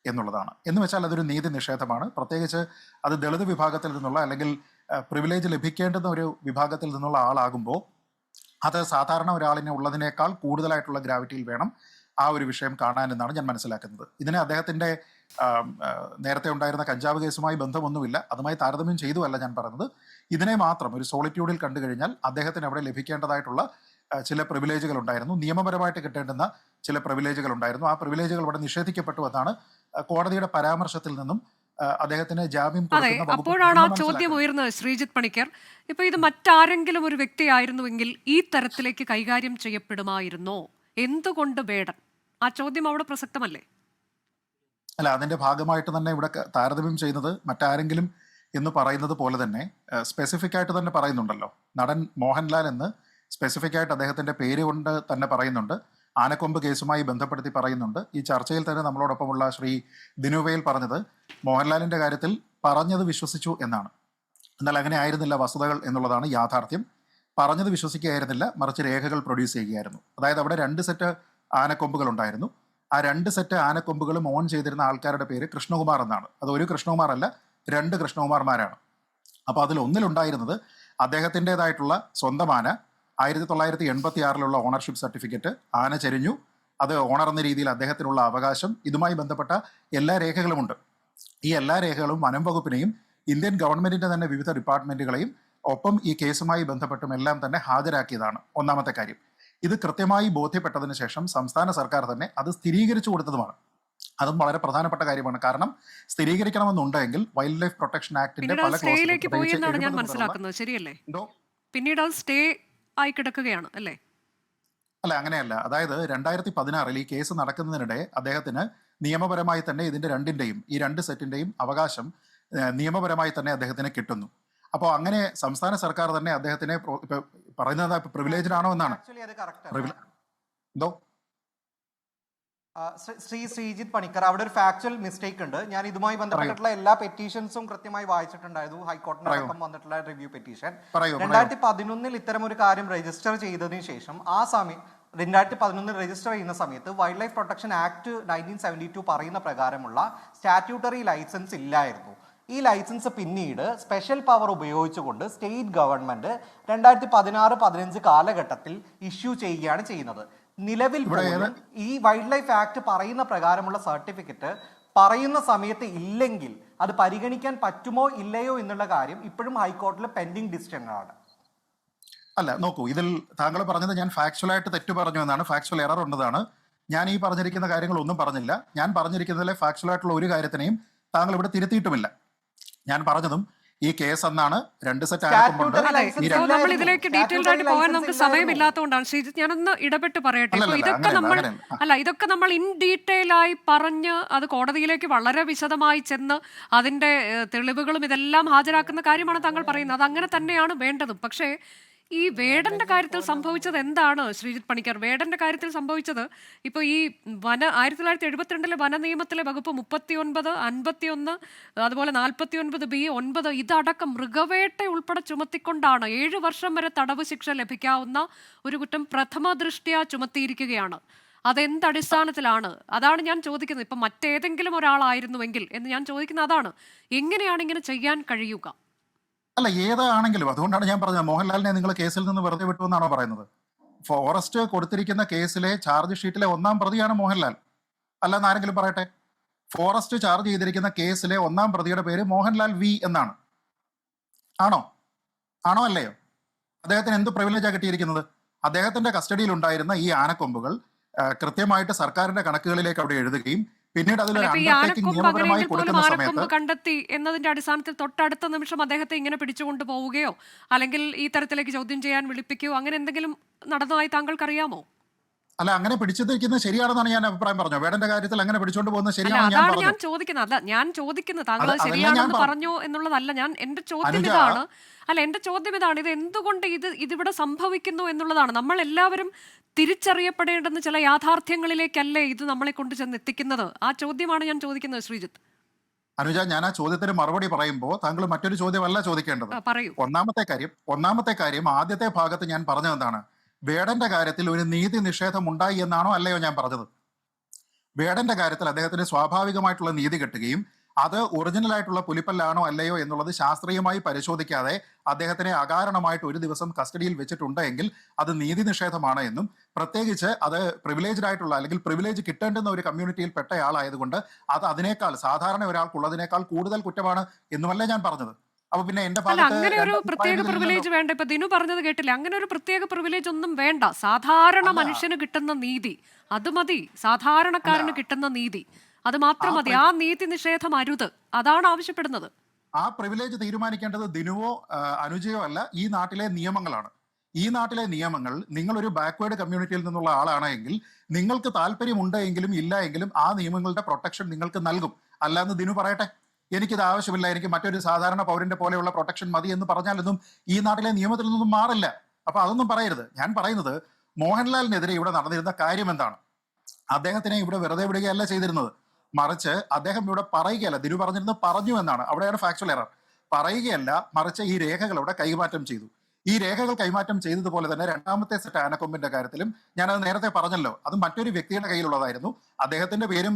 എന്നുള്ളതാണ്. എന്ന് വെച്ചാൽ അതൊരു നീതി നിഷേധമാണ്. പ്രത്യേകിച്ച് അത് ദളിത് വിഭാഗത്തിൽ നിന്നുള്ള അല്ലെങ്കിൽ പ്രിവിലേജ് ലഭിക്കേണ്ടുന്ന ഒരു വിഭാഗത്തിൽ നിന്നുള്ള ആളാകുമ്പോൾ അത് സാധാരണ ഒരാളിനെ ഉള്ളതിനേക്കാൾ കൂടുതലായിട്ടുള്ള ഗ്രാവിറ്റിയിൽ വേണം ആ ഒരു വിഷയം കാണാനെന്നാണ് ഞാൻ മനസ്സിലാക്കുന്നത്. ഇതിനെ അദ്ദേഹത്തിൻ്റെ നേരത്തെ ഉണ്ടായിരുന്ന കഞ്ചാവ് കേസുമായി ബന്ധമൊന്നുമില്ല, അതുമായി താരതമ്യം ചെയ്തുമല്ല ഞാൻ പറഞ്ഞത്. ഇതിനെ മാത്രം ഒരു സോളിറ്റ്യൂഡിൽ കണ്ടു കഴിഞ്ഞാൽ അദ്ദേഹത്തിന് അവിടെ ലഭിക്കേണ്ടതായിട്ടുള്ള ചില പ്രിവിലേജുകൾ ഉണ്ടായിരുന്നു, നിയമപരമായിട്ട് കിട്ടേണ്ടുന്ന ചില പ്രിവിലേജുകൾ ഉണ്ടായിരുന്നു. ആ പ്രിവിലേജുകൾ ഇവിടെ നിഷേധിക്കപ്പെട്ടു എന്നാണ് കോടതിയുടെ പരാമർശത്തിൽ നിന്നും അദ്ദേഹത്തിന് ജാമ്യം. അതെ, അപ്പോഴാണ് ആ ചോദ്യം ഉയർന്നത്. ശ്രീജിത്ത് പണിക്കർ, ഇപ്പൊ ഇത് മറ്റാരെങ്കിലും ഒരു വ്യക്തിയായിരുന്നുവെങ്കിൽ ഈ തരത്തിലേക്ക് കൈകാര്യം ചെയ്യപ്പെടുമായിരുന്നോ? എന്തുകൊണ്ട് വേടൻ? ആ ചോദ്യം അവിടെ പ്രസക്തമല്ലേ? അല്ല, അതിന്റെ ഭാഗമായിട്ട് തന്നെ ഇവിടെ താരതമ്യം ചെയ്യുന്നത് മറ്റാരെങ്കിലും എന്ന് പറയുന്നത് പോലെ തന്നെ സ്പെസിഫിക് ആയിട്ട് തന്നെ പറയുന്നുണ്ടല്ലോ. നടൻ മോഹൻലാൽ എന്ന് സ്പെസിഫിക് ആയിട്ട് അദ്ദേഹത്തിന്റെ പേര് കൊണ്ട് തന്നെ പറയുന്നുണ്ട്. ആനക്കൊമ്പ് കേസുമായി ബന്ധപ്പെടുത്തി പറയുന്നുണ്ട്. ഈ ചർച്ചയിൽ തന്നെ നമ്മളോടൊപ്പമുള്ള ശ്രീ ദിനുവേൽ പറഞ്ഞത് മോഹൻലാലിൻ്റെ കാര്യത്തിൽ പറഞ്ഞത് വിശ്വസിച്ചു എന്നാണ്. എന്നാൽ അങ്ങനെ ആയിരുന്നില്ല വസ്തുതകൾ എന്നുള്ളതാണ് യാഥാർത്ഥ്യം. പറഞ്ഞത് വിശ്വസിക്കുകയായിരുന്നില്ല, മറിച്ച് രേഖകൾ പ്രൊഡ്യൂസ് ചെയ്യുകയായിരുന്നു. അതായത് അവിടെ 2 സെറ്റ് ആനക്കൊമ്പുകൾ ഉണ്ടായിരുന്നു. ആ 2 സെറ്റ് ആനക്കൊമ്പുകളും ഓൺ ചെയ്തിരുന്ന ആൾക്കാരുടെ പേര് കൃഷ്ണകുമാർ എന്നാണ്. അത് ഒരു കൃഷ്ണകുമാർ അല്ല, 2 കൃഷ്ണകുമാർമാരാണ്. അപ്പോൾ അതിൽ ഒന്നിലുണ്ടായിരുന്നത് അദ്ദേഹത്തിൻ്റെതായിട്ടുള്ള സ്വന്തം ആന, 1986 ഓണർഷിപ്പ് സർട്ടിഫിക്കറ്റ്, ആന ചരിഞ്ഞു, അത് ഓണർ എന്ന രീതിയിൽ അദ്ദേഹത്തിനുള്ള അവകാശം, ഇതുമായി ബന്ധപ്പെട്ട എല്ലാ രേഖകളുമുണ്ട്. ഈ എല്ലാ രേഖകളും വനം വകുപ്പിനെയും ഇന്ത്യൻ ഗവൺമെന്റിന്റെ തന്നെ വിവിധ ഡിപ്പാർട്ട്മെന്റുകളെയും ഒപ്പം ഈ കേസുമായി ബന്ധപ്പെട്ടും എല്ലാം തന്നെ ഹാജരാക്കിയതാണ്. ഒന്നാമത്തെ കാര്യം. ഇത് കൃത്യമായി ബോധ്യപ്പെട്ടതിന് ശേഷം സംസ്ഥാന സർക്കാർ തന്നെ അത് സ്ഥിരീകരിച്ചു കൊടുത്തതുമാണ്. അതും വളരെ പ്രധാനപ്പെട്ട കാര്യമാണ്. കാരണം സ്ഥിരീകരിക്കണമെന്നുണ്ടെങ്കിൽ വൈൽഡ് ലൈഫ് പ്രൊട്ടക്ഷൻ ആക്ടിന്റെ പല സ്റ്റേയിലേക്ക് പോയി എന്നാണ് ഞാൻ മനസ്സിലാക്കുന്നത്. ശരിയല്ലേ? പിന്നീട് അത് സ്റ്റേ ആയി കിടക്കുകയാണ് അല്ലേ? അല്ല, അങ്ങനെയല്ല. അതായത് 2016 ഈ കേസ് നടക്കുന്നതിനിടെ അദ്ദേഹത്തിന് നിയമപരമായി തന്നെ ഇതിന്റെ രണ്ടിന്റെയും ഈ 2 സെറ്റിന്റെയും അവകാശം നിയമപരമായി തന്നെ അദ്ദേഹത്തിന് കിട്ടുന്നു. അപ്പോൾ അങ്ങനെ സംസ്ഥാന സർക്കാർ തന്നെ അദ്ദേഹത്തിനെ പറയുന്നത് പ്രിവിലേജ്ഡ് ആണോ എന്നാണ്. എന്തോ ശ്രീജിത്ത് പണിക്കർ, അവിടെ ഒരു ഫാക്ച്വൽ മിസ്റ്റേക്ക് ഉണ്ട്. ഞാൻ ഇതുമായി ബന്ധപ്പെട്ടിട്ടുള്ള എല്ലാ പെറ്റീഷൻസും കൃത്യമായി വായിച്ചിട്ടുണ്ടായിരുന്നു. ഹൈക്കോടതിനടക്കം വന്നിട്ടുള്ള റിവ്യൂ പെറ്റീഷൻ 2011 ഇത്തരം ഒരു കാര്യം രജിസ്റ്റർ ചെയ്തതിനു ശേഷം ആ സമയം 2011 രജിസ്റ്റർ ചെയ്യുന്ന സമയത്ത് വൈൽഡ് ലൈഫ് പ്രൊട്ടക്ഷൻ ആക്ട് 1972 പറയുന്ന പ്രകാരമുള്ള സ്റ്റാറ്റ്യൂട്ടറി ലൈസൻസ് ഇല്ലായിരുന്നു. ഈ ലൈസൻസ് പിന്നീട് സ്പെഷ്യൽ പവർ ഉപയോഗിച്ചുകൊണ്ട് സ്റ്റേറ്റ് ഗവൺമെന്റ് 2016-15 കാലഘട്ടത്തിൽ ഇഷ്യൂ ചെയ്യുകയാണ് ചെയ്യുന്നത്. നിലവിൽ ഈ വൈൽഡ് ലൈഫ് ആക്ട് പറയുന്ന പ്രകാരമുള്ള സർട്ടിഫിക്കറ്റ് പറയുന്ന സമയത്ത് ഇല്ലെങ്കിൽ അത് പരിഗണിക്കാൻ പറ്റുമോ ഇല്ലയോ എന്നുള്ള കാര്യം ഇപ്പോഴും ഹൈക്കോടതിയിലെ പെൻഡിങ് ഡിസിഷനാണ്. അല്ല, നോക്കൂ, ഇതിൽ താങ്കൾ പറഞ്ഞത് ഞാൻ ഫാക്ച്വലായിട്ട് തെറ്റു പറഞ്ഞു എന്നാണ്. ഫാക്ച്വൽ എറർ ഉള്ളതാണ്. ഞാൻ ഈ പറഞ്ഞിരിക്കുന്ന കാര്യങ്ങളൊന്നും പറഞ്ഞില്ല. ഞാൻ പറഞ്ഞിരിക്കുന്നതിലെ ഫാക്ച്വലായിട്ടുള്ള ഒരു കാര്യത്തിനെയും താങ്കൾ ഇവിടെ തിരുത്തിയിട്ടുമില്ല. ഞാൻ പറഞ്ഞതും ഈ കേസ് എന്നാണ് 2 സെറ്റ് ആനക്കൊമ്പുണ്ട്. നമ്മൾ ഇതിലേക്ക് ഡീറ്റെയിൽഡ് ആയിട്ട് പോകാൻ നമുക്ക് സമയമില്ലാത്തതുകൊണ്ടാണ് ശ്രീജിത്ത്, ഞാനൊന്ന് ഇടപെട്ട് പറയട്ടെ. ഇതൊക്കെ നമ്മൾ ഇൻ ഡീറ്റെയിൽ ആയി പറഞ്ഞ് അത് കോടതിയിലേക്ക് വളരെ വിശദമായി ചെന്ന് അതിന്റെ തെളിവുകളും ഇതെല്ലാം ഹാജരാക്കുന്ന കാര്യമാണ് താങ്കൾ പറയുന്നത്. അത് അങ്ങനെ തന്നെയാണ് വേണ്ടതും. പക്ഷേ ഈ വേടന്റെ കാര്യത്തിൽ സംഭവിച്ചത് എന്താണ് ശ്രീജിത്ത് പണിക്കർ? വേടന്റെ കാര്യത്തിൽ സംഭവിച്ചത് ഇപ്പോൾ ഈ 1972 വന നിയമത്തിലെ വകുപ്പ് 39, 51, അതുപോലെ 49B, 9 ഇതടക്കം മൃഗവേട്ട ഉൾപ്പെടെ ചുമത്തിക്കൊണ്ടാണ് 7 വർഷം വരെ തടവ് ശിക്ഷ ലഭിക്കാവുന്ന ഒരു കുറ്റം പ്രഥമ ദൃഷ്ട്യാ ചുമത്തിയിരിക്കുകയാണ്. അതെന്തടിസ്ഥാനത്തിലാണ്? അതാണ് ഞാൻ ചോദിക്കുന്നത്. ഇപ്പം മറ്റേതെങ്കിലും ഒരാളായിരുന്നുവെങ്കിൽ എന്ന് ഞാൻ ചോദിക്കുന്നത് അതാണ്. എങ്ങനെയാണ് ഇങ്ങനെ ചെയ്യാൻ കഴിയുക? അല്ല, ഏതാണെങ്കിലും അതുകൊണ്ടാണ് ഞാൻ പറഞ്ഞത് മോഹൻലാലിനെ നിങ്ങൾ കേസിൽ നിന്ന് വെറുതെ വിട്ടു എന്നാണോ പറയുന്നത്? ഫോറസ്റ്റ് കൊടുത്തിരിക്കുന്ന കേസിലെ ചാർജ് ഷീറ്റിലെ 1-ാം പ്രതിയാണ് മോഹൻലാൽ. അല്ലെന്ന് ആരെങ്കിലും പറയട്ടെ. ഫോറസ്റ്റ് ചാർജ് ചെയ്തിരിക്കുന്ന കേസിലെ 1-ാം പ്രതിയുടെ പേര് മോഹൻലാൽ വി എന്നാണ്. ആണോ അല്ലയോ? അദ്ദേഹത്തിന് എന്ത് പ്രിവിലേജാണ് കിട്ടിയിരിക്കുന്നത്? അദ്ദേഹത്തിന്റെ കസ്റ്റഡിയിൽ ഉണ്ടായിരുന്ന ഈ ആനക്കൊമ്പുകൾ കൃത്യമായിട്ട് സർക്കാരിന്റെ കണക്കുകളിലേക്ക് അവിടെ എഴുതുകയും പിന്നീട് അതിലൊരു അണ്ടർടേക്കിംഗ് നിയമപരമായി കൊടുക്കുന്ന സമയത്ത് കണ്ടെത്തി എന്നതിന്റെ അടിസ്ഥാനത്തിൽ തൊട്ടടുത്ത നിമിഷം അദ്ദേഹത്തെ ഇങ്ങനെ പിടിച്ചുകൊണ്ട് പോവുകയോ അല്ലെങ്കിൽ ഈ തരത്തിലേക്ക് ചോദ്യം ചെയ്യാൻ വിളിപ്പിക്കുകയോ അങ്ങനെ എന്തെങ്കിലും നടന്നതായി താങ്കൾക്ക് അറിയാമോ? അല്ല, അങ്ങനെ പിടിച്ചിരിക്കുന്നത് ശരിയാണെന്നാണ് ഞാൻ അഭിപ്രായം പറഞ്ഞു. വേടന്റെ കാര്യത്തിൽ അങ്ങനെ പിടിച്ചോണ്ട് പോകുന്നത് ശരിയാണ് ഞാൻ ചോദിക്കുന്നത് താങ്കൾ ശരിയാണെന്ന് പറഞ്ഞോ എന്നുള്ളതല്ല. എന്റെ ചോദ്യം ഇതാണ്, ഇത് എന്തുകൊണ്ട് ഇതിവിടെ സംഭവിക്കുന്നു എന്നുള്ളതാണ്. നമ്മൾ എല്ലാവരും തിരിച്ചറിയപ്പെടേണ്ടുന്ന ചില യാഥാർത്ഥ്യങ്ങളിലേക്കല്ലേ ഇത് നമ്മളെ കൊണ്ട് ചെന്ന് എത്തിക്കുന്നത്? ആ ചോദ്യമാണ് ഞാൻ ചോദിക്കുന്നത് ശ്രീജിത്ത്. അനുജ, ഞാൻ ആ ചോദ്യത്തിന് മറുപടി പറയുമ്പോൾ താങ്കൾ മറ്റൊരു ചോദ്യമല്ല ചോദിക്കേണ്ടത്. ഒന്നാമത്തെ കാര്യം ആദ്യത്തെ ഭാഗത്ത് ഞാൻ പറഞ്ഞതെന്താണ്? വേടന്റെ കാര്യത്തിൽ ഒരു നീതി നിഷേധം ഉണ്ടായി എന്നാണോ അല്ലയോ ഞാൻ പറഞ്ഞത്? വേടന്റെ കാര്യത്തിൽ അദ്ദേഹത്തിന് സ്വാഭാവികമായിട്ടുള്ള നീതി കിട്ടുകയും അത് ഒറിജിനൽ ആയിട്ടുള്ള പുലിപ്പല്ലാണോ അല്ലയോ എന്നുള്ളത് ശാസ്ത്രീയമായി പരിശോധിക്കാതെ അദ്ദേഹത്തിനെ അകാരണമായിട്ട് ഒരു ദിവസം കസ്റ്റഡിയിൽ വെച്ചിട്ടുണ്ട് എങ്കിൽ അത് നീതി നിഷേധമാണ് എന്നും, പ്രത്യേകിച്ച് അത് പ്രിവിലേജ്ഡ് ആയിട്ടുള്ള അല്ലെങ്കിൽ പ്രിവിലേജ് കിട്ടേണ്ടുന്ന ഒരു കമ്മ്യൂണിറ്റിയിൽ പെട്ടയാളായതുകൊണ്ട് അത് അതിനേക്കാൾ സാധാരണ ഒരാൾക്കുള്ളതിനേക്കാൾ കൂടുതൽ കുറ്റമാണ് എന്നുമല്ലേ ഞാൻ പറഞ്ഞത്. അപ്പൊ പിന്നെ എന്റെ അങ്ങനെ ഒരു പ്രത്യേക പ്രിവിലേജ് വേണ്ട. ഇപ്പൊ ദിനു പറഞ്ഞത് കേട്ടില്ല. അങ്ങനെ ഒരു പ്രത്യേക പ്രിവിലേജ് ഒന്നും വേണ്ട. സാധാരണ മനുഷ്യന് കിട്ടുന്ന നീതി അത് മതി. സാധാരണക്കാരന് കിട്ടുന്ന നീതി അത് മാത്രം മതി. ആ നീതി നിഷേധം അരുത്. അതാണ് ആവശ്യപ്പെടുന്നത്. ആ പ്രിവിലേജ് തീരുമാനിക്കേണ്ടത് ദിനുവോ അനുജയോ അല്ല, ഈ നാട്ടിലെ നിയമങ്ങളാണ്. ഈ നാട്ടിലെ നിയമങ്ങൾ, നിങ്ങളൊരു ബാക്ക്വേർഡ് കമ്മ്യൂണിറ്റിയിൽ നിന്നുള്ള ആളാണെങ്കിൽ നിങ്ങൾക്ക് താല്പര്യമുണ്ട് എങ്കിലും ഇല്ല എങ്കിലും ആ നിയമങ്ങളുടെ പ്രൊട്ടക്ഷൻ നിങ്ങൾക്ക് നൽകും. അല്ലാന്ന് ദിനു പറയട്ടെ, എനിക്കിത് ആവശ്യമില്ല, എനിക്ക് മറ്റൊരു സാധാരണ പൗരന്റെ പോലെയുള്ള പ്രൊട്ടക്ഷൻ മതി എന്ന് പറഞ്ഞാലൊന്നും ഈ നാട്ടിലെ നിയമത്തിൽ നിന്നും മാറില്ല. അപ്പൊ അതൊന്നും പറയരുത്. ഞാൻ പറയുന്നത് മോഹൻലാലിനെതിരെ ഇവിടെ നടന്നിരുന്ന കാര്യം എന്താണ്? അദ്ദേഹത്തിനെ ഇവിടെ വെറുതെ വിടുകയല്ല ചെയ്തിരുന്നത്, മറിച്ച് അദ്ദേഹം ഇവിടെ പറയുകയല്ല, ദിനു പറഞ്ഞിരുന്നത് പറഞ്ഞു എന്നാണ്, അവിടെയാണ് ഫാക്ച്വൽ എറർ. പറയുകയല്ല, മറിച്ച് ഈ രേഖകൾ ഇവിടെ കൈമാറ്റം ചെയ്തു. ഈ രേഖകൾ കൈമാറ്റം ചെയ്തതുപോലെ തന്നെ രണ്ടാമത്തെ സെറ്റ് ആനക്കൊമ്പിന്റെ കാര്യത്തിലും ഞാനത് നേരത്തെ പറഞ്ഞല്ലോ, അത് മറ്റൊരു വ്യക്തിയുടെ കയ്യിലുള്ളതായിരുന്നു. അദ്ദേഹത്തിന്റെ പേരും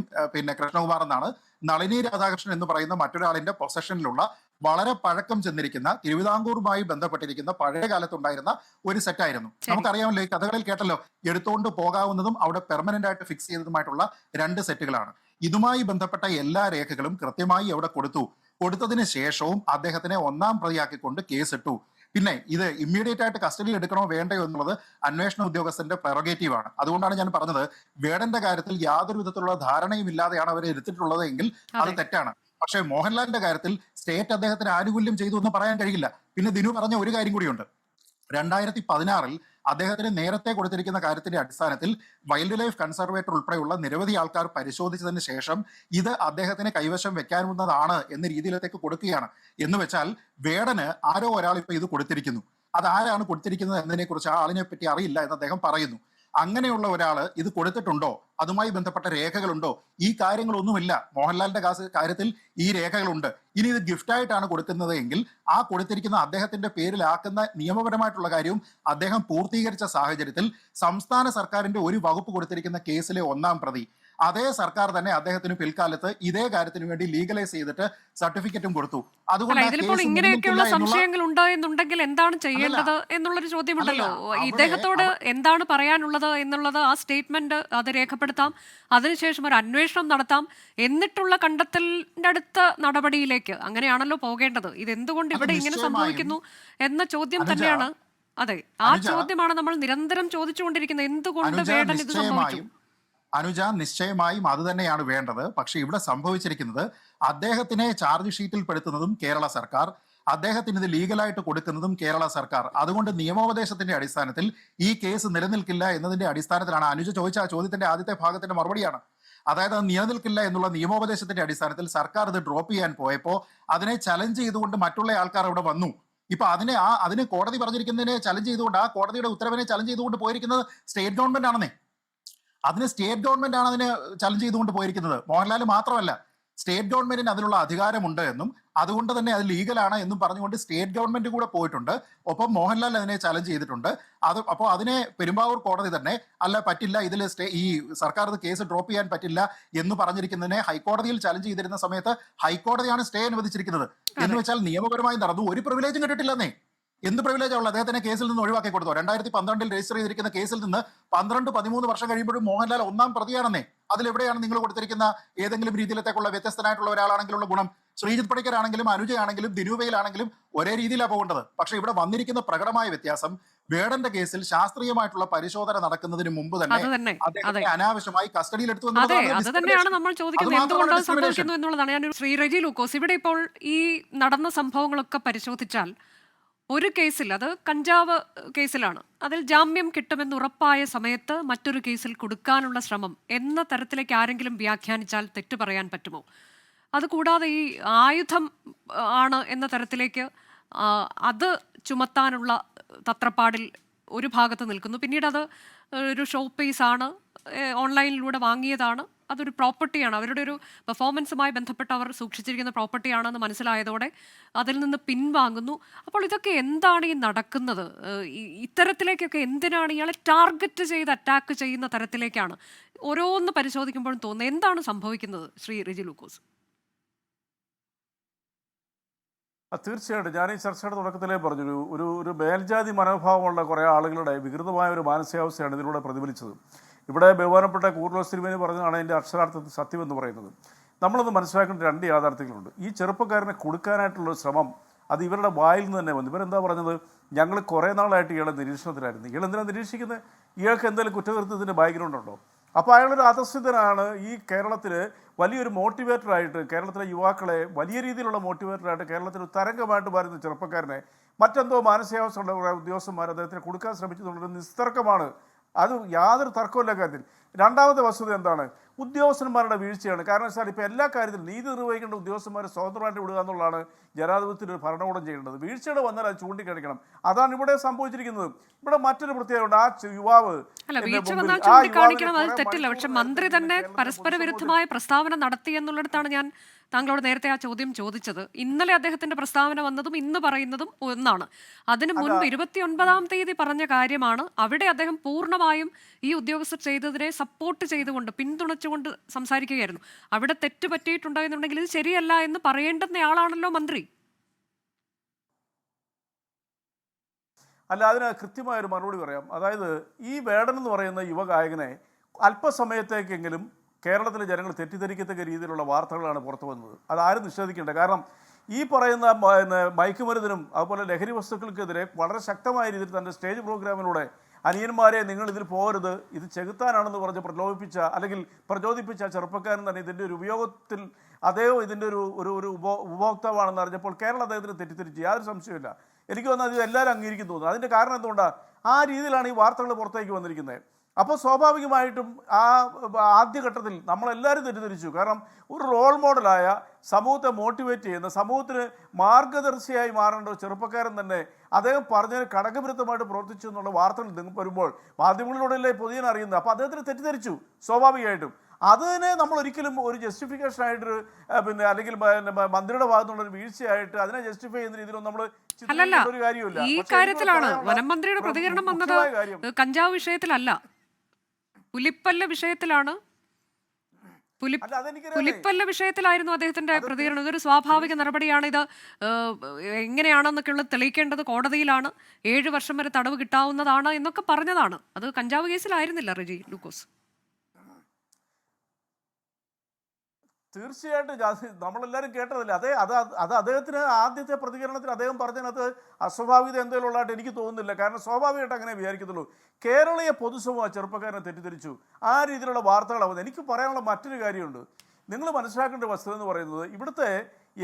കൃഷ്ണകുമാർ എന്നാണ്. നളിനി രാധാകൃഷ്ണൻ എന്ന് പറയുന്ന മറ്റൊരാളിന്റെ പൊസഷനിലുള്ള വളരെ പഴക്കം ചെന്നിരിക്കുന്ന തിരുവിതാംകൂറുമായി ബന്ധപ്പെട്ടിരിക്കുന്ന പഴയ കാലത്തുണ്ടായിരുന്ന ഒരു സെറ്റായിരുന്നു. നമുക്കറിയാമല്ലോ, ഈ കഥകളിൽ കേട്ടല്ലോ, എടുത്തുകൊണ്ട് പോകാവുന്നതും അവിടെ പെർമനന്റ് ആയിട്ട് ഫിക്സ് ചെയ്തതുമായിട്ടുള്ള 2 സെറ്റുകളാണ്. ഇതുമായി ബന്ധപ്പെട്ട എല്ലാ രേഖകളും കൃത്യമായി അവിടെ കൊടുത്തതിന് ശേഷവും അദ്ദേഹത്തിനെ 1-ാം പ്രതിയാക്കിക്കൊണ്ട് കേസിട്ടു. പിന്നെ ഇത് ഇമ്മീഡിയറ്റ് ആയിട്ട് കസ്റ്റഡിയിൽ എടുക്കണോ വേണ്ടയോ എന്നുള്ളത് അന്വേഷണ ഉദ്യോഗസ്ഥന്റെ പ്രൊറഗേറ്റീവ് ആണ്. അതുകൊണ്ടാണ് ഞാൻ പറഞ്ഞത്, വേടന്റെ കാര്യത്തിൽ യാതൊരു വിധത്തിലുള്ള ധാരണയും ഇല്ലാതെയാണ് അവരെ എടുത്തിട്ടുള്ളത് എങ്കിൽ അത് തെറ്റാണ്. പക്ഷേ മോഹൻലാലിന്റെ കാര്യത്തിൽ സ്റ്റേറ്റ് അദ്ദേഹത്തിന് ആനുകൂല്യം ചെയ്തു എന്ന് പറയാൻ കഴിയില്ല. പിന്നെ ദിനു പറഞ്ഞ ഒരു കാര്യം കൂടിയുണ്ട്. 2016 അദ്ദേഹത്തിന് നേരത്തെ കൊടുത്തിരിക്കുന്ന കാര്യത്തിന്റെ അടിസ്ഥാനത്തിൽ വൈൽഡ് ലൈഫ് കൺസർവേറ്റർ ഉൾപ്പെടെയുള്ള നിരവധി ആൾക്കാർ പരിശോധിച്ചതിന് ശേഷം ഇത് അദ്ദേഹത്തിന് കൈവശം വെക്കാവുന്നതാണ് എന്ന രീതിയിലേക്ക് കൊടുക്കുകയാണ്. എന്ന് വെച്ചാൽ വേടന് ആരോ ഒരാൾ ഇപ്പൊ ഇത് കൊടുത്തിരിക്കുന്നു, അത് ആരാണ് കൊടുത്തിരിക്കുന്നത് എന്നതിനെ കുറിച്ച് ആ ആളിനെ പറ്റി അറിയില്ല എന്ന് അദ്ദേഹം പറയുന്നു. അങ്ങനെയുള്ള ഒരാൾ ഇത് കൊടുത്തിട്ടുണ്ടോ, അതുമായി ബന്ധപ്പെട്ട രേഖകളുണ്ടോ? ഈ കാര്യങ്ങളൊന്നുമില്ല. മോഹൻലാലിന്റെ കാര്യത്തിൽ ഈ രേഖകളുണ്ട്. ഇനി ഇത് ഗിഫ്റ്റായിട്ടാണ് കൊടുക്കുന്നത് എങ്കിൽ ആ കൊടുത്തിരിക്കുന്ന അദ്ദേഹത്തിന്റെ പേരിലാക്കുന്ന നിയമപരമായിട്ടുള്ള കാര്യവും അദ്ദേഹം പൂർത്തീകരിച്ച സാഹചര്യത്തിൽ സംസ്ഥാന സർക്കാരിന്റെ ഒരു വകുപ്പ് കൊടുത്തിരിക്കുന്ന കേസിലെ 1-ാം പ്രതി അതേ സർക്കാർ തന്നെ അദ്ദേഹത്തിന് പിൽക്കാലത്ത് ഇതേ കാര്യത്തിന് വേണ്ടി ലീഗലൈസ് ചെയ്തിട്ട് സർട്ടിഫിക്കറ്റും കൊടുത്തു. ഇതിലിപ്പോൾ ഇങ്ങനെയൊക്കെയുള്ള സംശയങ്ങൾ ഉണ്ടായെന്നുണ്ടെങ്കിൽ എന്താണ് ചെയ്യേണ്ടത് എന്നുള്ളൊരു ചോദ്യമുണ്ടല്ലോ. ഇദ്ദേഹത്തോട് എന്താണ് പറയാനുള്ളത് എന്നുള്ളത് ആ സ്റ്റേറ്റ്മെന്റ് അത് രേഖപ്പെടുത്താം, അതിനുശേഷം ഒരു അന്വേഷണം നടത്താം, എന്നിട്ടുള്ള കണ്ടെത്തലിന്റെ അടുത്ത നടപടിയിലേക്ക് അങ്ങനെയാണല്ലോ പോകേണ്ടത്. ഇതെന്തുകൊണ്ട് ഇവിടെ ഇങ്ങനെ സംഭവിക്കുന്നു എന്ന ചോദ്യം തന്നെയാണ്. അതെ, ആ ചോദ്യമാണ് നമ്മൾ നിരന്തരം ചോദിച്ചുകൊണ്ടിരിക്കുന്നത്. എന്തുകൊണ്ട് വേടൻ ഇത് സംഭവിച്ചു? അനുജ, നിശ്ചയമായും അത് തന്നെയാണ് വേണ്ടത്. പക്ഷെ ഇവിടെ സംഭവിച്ചിരിക്കുന്നത്, അദ്ദേഹത്തിനെ ചാർജ് ഷീറ്റിൽ പെടുത്തുന്നതും കേരള സർക്കാർ, അദ്ദേഹത്തിന് ഇത് ലീഗലായിട്ട് കൊടുക്കുന്നതും കേരള സർക്കാർ. അതുകൊണ്ട് നിയമോപദേശത്തിന്റെ അടിസ്ഥാനത്തിൽ ഈ കേസ് നിലനിൽക്കില്ല എന്നതിന്റെ അടിസ്ഥാനത്തിലാണ് അനുജ ചോദിച്ച ആ ചോദ്യത്തിന്റെ ആദ്യത്തെ ഭാഗത്തിന്റെ മറുപടിയാണ്. അതായത് അത് നിലനിൽക്കില്ല എന്നുള്ള നിയമോപദേശത്തിന്റെ അടിസ്ഥാനത്തിൽ സർക്കാർ ഇത് ഡ്രോപ്പ് ചെയ്യാൻ പോയപ്പോൾ അതിനെ ചലഞ്ച് ചെയ്തുകൊണ്ട് മറ്റുള്ള ആൾക്കാർ അവിടെ വന്നു. ഇപ്പൊ അതിനെ കോടതി പറഞ്ഞിരിക്കുന്നതിനെ ചലഞ്ച് ചെയ്തുകൊണ്ട്, ആ കോടതിയുടെ ഉത്തരവിനെ ചലഞ്ച് ചെയ്തുകൊണ്ട് പോയിരിക്കുന്നത് സ്റ്റേറ്റ് ഗവൺമെന്റ് ആണെന്നേ. സ്റ്റേറ്റ് ഗവൺമെന്റ് ആണ് അതിന് ചലഞ്ച് ചെയ്തുകൊണ്ട് പോയിരിക്കുന്നത്. മോഹൻലാൽ മാത്രമല്ല, സ്റ്റേറ്റ് ഗവൺമെന്റിന് അതിനുള്ള അധികാരമുണ്ട് എന്നും അതുകൊണ്ട് തന്നെ അത് ലീഗലാണ് എന്നും പറഞ്ഞുകൊണ്ട് സ്റ്റേറ്റ് ഗവൺമെന്റ് കൂടെ പോയിട്ടുണ്ട്. ഒപ്പം മോഹൻലാൽ അതിനെ ചലഞ്ച് ചെയ്തിട്ടുണ്ട്. അപ്പോൾ അതിനെ പെരുമ്പാവൂർ കോടതി തന്നെ അല്ല പറ്റില്ല, ഇതിൽ ഈ സർക്കാർ കേസ് ഡ്രോപ്പ് ചെയ്യാൻ പറ്റില്ല എന്ന് പറഞ്ഞിരിക്കുന്നതിനെ ഹൈക്കോടതിയിൽ ചലഞ്ച് ചെയ്തിരുന്ന സമയത്ത് ഹൈക്കോടതിയാണ് സ്റ്റേ അനുവദിച്ചിരിക്കുന്നത്. എന്ന് വെച്ചാൽ നിയമപരമായി നടന്നു, ഒരു പ്രിവിലേജും കിട്ടിയിട്ടില്ലെന്നേ. എന്ത് പ്രിവിലേജാണ് ഉള്ളത്? അദ്ദേഹത്തിനെ കേസിൽ നിന്ന് ഒഴിവാക്കി കൊടുത്തു. 2012 രജിസ്റ്റർ ചെയ്തിരിക്കുന്ന കേസിൽ നിന്ന് 12-13 വർഷം കഴിയുമ്പോഴും മോഹൻലാൽ 1-ാം പ്രതിയാണെന്നേ. അതിലെവിടെയാണ് നിങ്ങൾ കൊടുത്തിരിക്കുന്ന ഏതെങ്കിലും രീതിയിലത്തേക്കുള്ള വ്യത്യസ്തനായിട്ടുള്ള ഒരാളാണെങ്കിലുള്ള ഗുണം? ശ്രീജിത്ത് പണിക്കർ ആണെങ്കിലും അനുജയാണെങ്കിലും ദിനുവയിലാണെങ്കിലും ഒരേ രീതിയിലാണ് പോകേണ്ടത്. പക്ഷെ ഇവിടെ വന്നിരിക്കുന്ന പ്രകടമായ വ്യത്യാസം, വേടന്റെ കേസിൽ ശാസ്ത്രീയമായിട്ടുള്ള പരിശോധന നടക്കുന്നതിന് മുമ്പ് തന്നെ അദ്ദേഹത്തെ അനാവശ്യമായി കസ്റ്റഡിയിൽ എടുത്തു. അത് തന്നെയാണ് നമ്മൾ ചോദിക്കുന്നത്, എന്തുകൊണ്ട് സംഭവിക്കുന്നു എന്നുള്ളതാണ്. ഞാൻ ശ്രീ റെജി ലൂക്കോസ്, ഇവിടെ ഇപ്പോൾ ഈ നടന്ന സംഭവങ്ങളൊക്കെ പരിശോധിച്ചാൽ ഒരു കേസിൽ, അത് കഞ്ചാവ് കേസിലാണ്, അതിൽ ജാമ്യം കിട്ടുമെന്ന് ഉറപ്പായ സമയത്ത് മറ്റൊരു കേസിൽ കൊടുക്കാനുള്ള ശ്രമം എന്ന തരത്തിലേക്ക് ആരെങ്കിലും വ്യാഖ്യാനിച്ചാൽ തെറ്റു പറയാൻ പറ്റുമോ? അതുകൂടാതെ ഈ ആയുധം ആണ് എന്ന തരത്തിലേക്ക് അത് ചുമത്താനുള്ള തത്രപ്പാടിൽ ഒരു ഭാഗത്ത് നിൽക്കുന്നു. പിന്നീട് അത് ഒരു ഷോ പീസാണ്, ഓൺലൈനിലൂടെ വാങ്ങിയതാണ്, അതൊരു പ്രോപ്പർട്ടിയാണ്, അവരുടെ ഒരു പെർഫോമൻസുമായി ബന്ധപ്പെട്ട് അവർ സൂക്ഷിച്ചിരിക്കുന്ന പ്രോപ്പർട്ടിയാണെന്ന് മനസ്സിലായതോടെ അതിൽ നിന്ന് പിൻവാങ്ങുന്നു. അപ്പോൾ ഇതൊക്കെ എന്താണ് ഈ നടക്കുന്നത്? ഇത്തരത്തിലേക്കൊക്കെ എന്തിനാണ് ഇയാളെ ടാർഗറ്റ് ചെയ്ത് അറ്റാക്ക് ചെയ്യുന്ന തരത്തിലേക്കാണ് ഓരോന്ന് പരിശോധിക്കുമ്പോഴും തോന്നുന്നത്? എന്താണ് സംഭവിക്കുന്നത് ശ്രീ റെജി ലൂക്കോസ്? തീർച്ചയായിട്ടും ഞാൻ ഈ ചർച്ചയുടെ തുടക്കത്തിലേ പറഞ്ഞു, ഒരു മേൽജാതി മനോഭാവമുള്ള കുറേ ആളുകളുടെ വികൃതമായ ഒരു മാനസികാവസ്ഥയാണ് ഇതിലൂടെ പ്രതിഫലിച്ചത്. ഇവിടെ ബഹുമാനപ്പെട്ട കൂർലോസ് തിരുമേനി പറഞ്ഞതാണ് അതിൻ്റെ അക്ഷരാർത്ഥത്തിൽ സത്യമെന്ന് പറയുന്നത്. നമ്മളൊന്ന് മനസ്സിലാക്കേണ്ട 2 യാഥാർത്ഥ്യങ്ങളുണ്ട്. ഈ ചെറുപ്പക്കാരനെ കൊടുക്കാനായിട്ടുള്ളൊരു ശ്രമം അത് ഇവരുടെ വായിൽ നിന്ന് തന്നെ വന്നു. ഇവരെന്താ പറഞ്ഞത്? ഞങ്ങൾ കുറേ നാളായിട്ട് ഇയാളെ നിരീക്ഷണത്തിലായിരുന്നു. ഇയാളെന്തിനാണ് നിരീക്ഷിക്കുന്നത്? ഇയാൾക്ക് എന്തെങ്കിലും കുറ്റകൃത്യത്തിൻ്റെ ബാക്ക്ഗ്രൗണ്ട് ഉണ്ടോ? അപ്പോൾ അയാളൊരു അധസ്ഥിതനാണ്. ഈ കേരളത്തിൽ വലിയൊരു മോട്ടിവേറ്ററായിട്ട്, കേരളത്തിലെ യുവാക്കളെ വലിയ രീതിയിലുള്ള മോട്ടിവേറ്ററായിട്ട്, കേരളത്തിൽ ഒരു തരംഗമായിട്ട് മാറുന്ന ചെറുപ്പക്കാരനെ മറ്റെന്തോ മാനസികാവസ്ഥയുള്ള ഉദ്യോഗസ്ഥന്മാർ അദ്ദേഹത്തിന് കൊടുക്കാൻ ശ്രമിച്ചെന്നുള്ളൊരു നിസ്തർക്കമാണ് അത് യാതൊരു തർക്കമില്ല കാര്യത്തിൽ. രണ്ടാമത്തെ വസ്തുത എന്താണ്? ഉദ്യോഗസ്ഥന്മാരുടെ വീഴ്ചയാണ്. കാരണം വെച്ചാൽ ഇപ്പോൾ എല്ലാ കാര്യത്തിലും നീതി നിർവഹിക്കേണ്ട ഉദ്യോഗസ്ഥന്മാരെ സ്വതന്ത്രമായിട്ട് വിടുക എന്നുള്ളതാണ് ജനാധിപത്യത്തിൽ ഒരു ഭരണകൂടം ചെയ്യേണ്ടത്. വീഴ്ചയുടെ വന്നാൽ അത് ചൂണ്ടിക്കാണിക്കണം. അതാണ് ഇവിടെ സംഭവിച്ചിരിക്കുന്നത്. ഇവിടെ മറ്റൊരു പ്രത്യേകതയുണ്ട്. ആ യുവാവ് വീഴ്ച വന്നാൽ ചൂണ്ടിക്കാണിക്കണം, അത് തെറ്റില്ല. പക്ഷെ മന്ത്രി തന്നെ പരസ്പര വിരുദ്ധമായ പ്രസ്താവന നടത്തി എന്നുള്ളിടത്താണ് ഞാൻ താങ്കളോട് നേരത്തെ ആ ചോദ്യം ചോദിച്ചത്. ഇന്നലെ അദ്ദേഹത്തിന്റെ പ്രസ്താവന വന്നതും ഇന്ന് പറയുന്നതും ഒന്നാണ്. അതിനു മുൻപ് 29-ാം തീയതി പറഞ്ഞ കാര്യമാണ്. അവിടെ അദ്ദേഹം പൂർണ്ണമായും ഈ ഉദ്യോഗസ്ഥർ ചെയ്തതിനെ സപ്പോർട്ട് ചെയ്തുകൊണ്ട് പിന്തുണച്ചുകൊണ്ട് സംസാരിക്കുകയായിരുന്നു. അവിടെ തെറ്റ് പറ്റിയിട്ടുണ്ടോ എന്നുണ്ടെങ്കിൽ ഇത് ശരിയല്ല എന്ന് പറയേണ്ടുന്നയാളാണല്ലോ മന്ത്രി. അല്ല, അതിന് കൃത്യമായൊരു മറുപടി പറയാം. അതായത് ഈ വേടൻ എന്ന് പറയുന്ന യുവഗായകനെ അല്പസമയത്തേക്കെങ്കിലും കേരളത്തിലെ ജനങ്ങൾ തെറ്റിദ്ധരിക്കത്തക്ക രീതിയിലുള്ള വാർത്തകളാണ് പുറത്തു വന്നത്. അതാരും നിഷേധിക്കേണ്ട. കാരണം ഈ പറയുന്ന മയക്കുമരുന്നിനും അതുപോലെ ലഹരി വസ്തുക്കൾക്കെതിരെ വളരെ ശക്തമായ രീതിയിൽ തൻ്റെ സ്റ്റേജ് പ്രോഗ്രാമിലൂടെ അനിയന്മാരെ നിങ്ങൾ ഇതിൽ പോകരുത്, ഇത് ചെകുത്താനാണെന്ന് പറഞ്ഞ് പ്രചോദിപ്പിച്ച ചെറുപ്പക്കാരൻ തന്നെ ഇതിൻ്റെ ഒരു ഉപയോഗത്തിൽ അദ്ദേഹം ഇതിൻ്റെ ഒരു ഉപഭോക്താവാണെന്ന് അറിഞ്ഞപ്പോൾ കേരളം അദ്ദേഹത്തിന് തെറ്റിദ്ധരിച്ചു. യാതൊരു സംശയമില്ല. എനിക്ക് തോന്നുന്നത് ഇത് എല്ലാവരും അംഗീകരിക്കുന്നു തോന്നുന്നു. അതിൻ്റെ കാരണം എന്തുകൊണ്ടാണ്? ആ രീതിയിലാണ് ഈ വാർത്തകൾ പുറത്തേക്ക് വന്നിരിക്കുന്നത്. അപ്പോൾ സ്വാഭാവികമായിട്ടും ആ ആദ്യഘട്ടത്തിൽ നമ്മളെല്ലാവരും തെറ്റിദ്ധരിച്ചു. കാരണം ഒരു റോൾ മോഡലായ, സമൂഹത്തെ മോട്ടിവേറ്റ് ചെയ്യുന്ന, സമൂഹത്തിന് മാർഗദർശിയായി മാറേണ്ട ഒരു ചെറുപ്പക്കാരൻ തന്നെ അദ്ദേഹം പറഞ്ഞതിന് കടകവിരുദ്ധമായിട്ട് പ്രവർത്തിച്ചു എന്നുള്ള വാർത്തകൾ വരുമ്പോൾ മാധ്യമങ്ങളിലൂടെയല്ലേ പൊതുജനം അറിയുന്നത്. അപ്പോൾ അദ്ദേഹത്തിന് തെറ്റിദ്ധരിച്ചു സ്വാഭാവികമായിട്ടും. അതിനെ നമ്മൾ ഒരിക്കലും ഒരു ജസ്റ്റിഫിക്കേഷൻ ആയിട്ട് അല്ലെങ്കിൽ മന്ത്രിയുടെ ഭാഗത്തുള്ള ഒരു വീഴ്ചയായിട്ട് അതിനെ ജസ്റ്റിഫൈ ചെയ്യുന്ന രീതിയിലൊന്നും നമ്മൾ ഒരു കാര്യമില്ല. ഈ കാര്യത്തിലാണ് വനം മന്ത്രിയുടെ പ്രതികരണം വന്നത്. കഞ്ചാവ് വിഷയത്തിലല്ല, പുലിപ്പല്ല വിഷയത്തിലാണ്. പുലിപ്പല്ല വിഷയത്തിലായിരുന്നു അദ്ദേഹത്തിന്റെ പ്രതികരണം. ഇതൊരു സ്വാഭാവിക നടപടിയാണ്. ഇത് എങ്ങനെയാണെന്നൊക്കെയുള്ളത് തെളിയിക്കേണ്ടത് കോടതിയിലാണ്. 7 വർഷം വരെ തടവ് കിട്ടാവുന്നതാണ് എന്നൊക്കെ പറഞ്ഞതാണ്. അത് കഞ്ചാവ് കേസിലായിരുന്നില്ല റെജി ലൂക്കോസ്. തീർച്ചയായിട്ടും നമ്മളെല്ലാവരും കേട്ടതല്ലേ. അത് അദ്ദേഹത്തിന് ആദ്യത്തെ പ്രതികരണത്തിൽ അദ്ദേഹം പറഞ്ഞതിനകത്ത് അസ്വാഭാവികത എന്തെങ്കിലും ഉള്ളതായിട്ട് എനിക്ക് തോന്നുന്നില്ല. കാരണം സ്വാഭാവികമായിട്ട് അങ്ങനെ വിചാരിക്കത്തുള്ളൂ. കേരളീയ പൊതുസമൂഹം ചെറുപ്പക്കാരനെ തെറ്റിദ്ധരിച്ചു. ആ രീതിയിലുള്ള വാർത്തകളാവുന്നത്. എനിക്ക് പറയാനുള്ള മറ്റൊരു കാര്യമുണ്ട്. നിങ്ങൾ മനസ്സിലാക്കേണ്ട വസ്തുത എന്ന് പറയുന്നത്, ഇവിടുത്തെ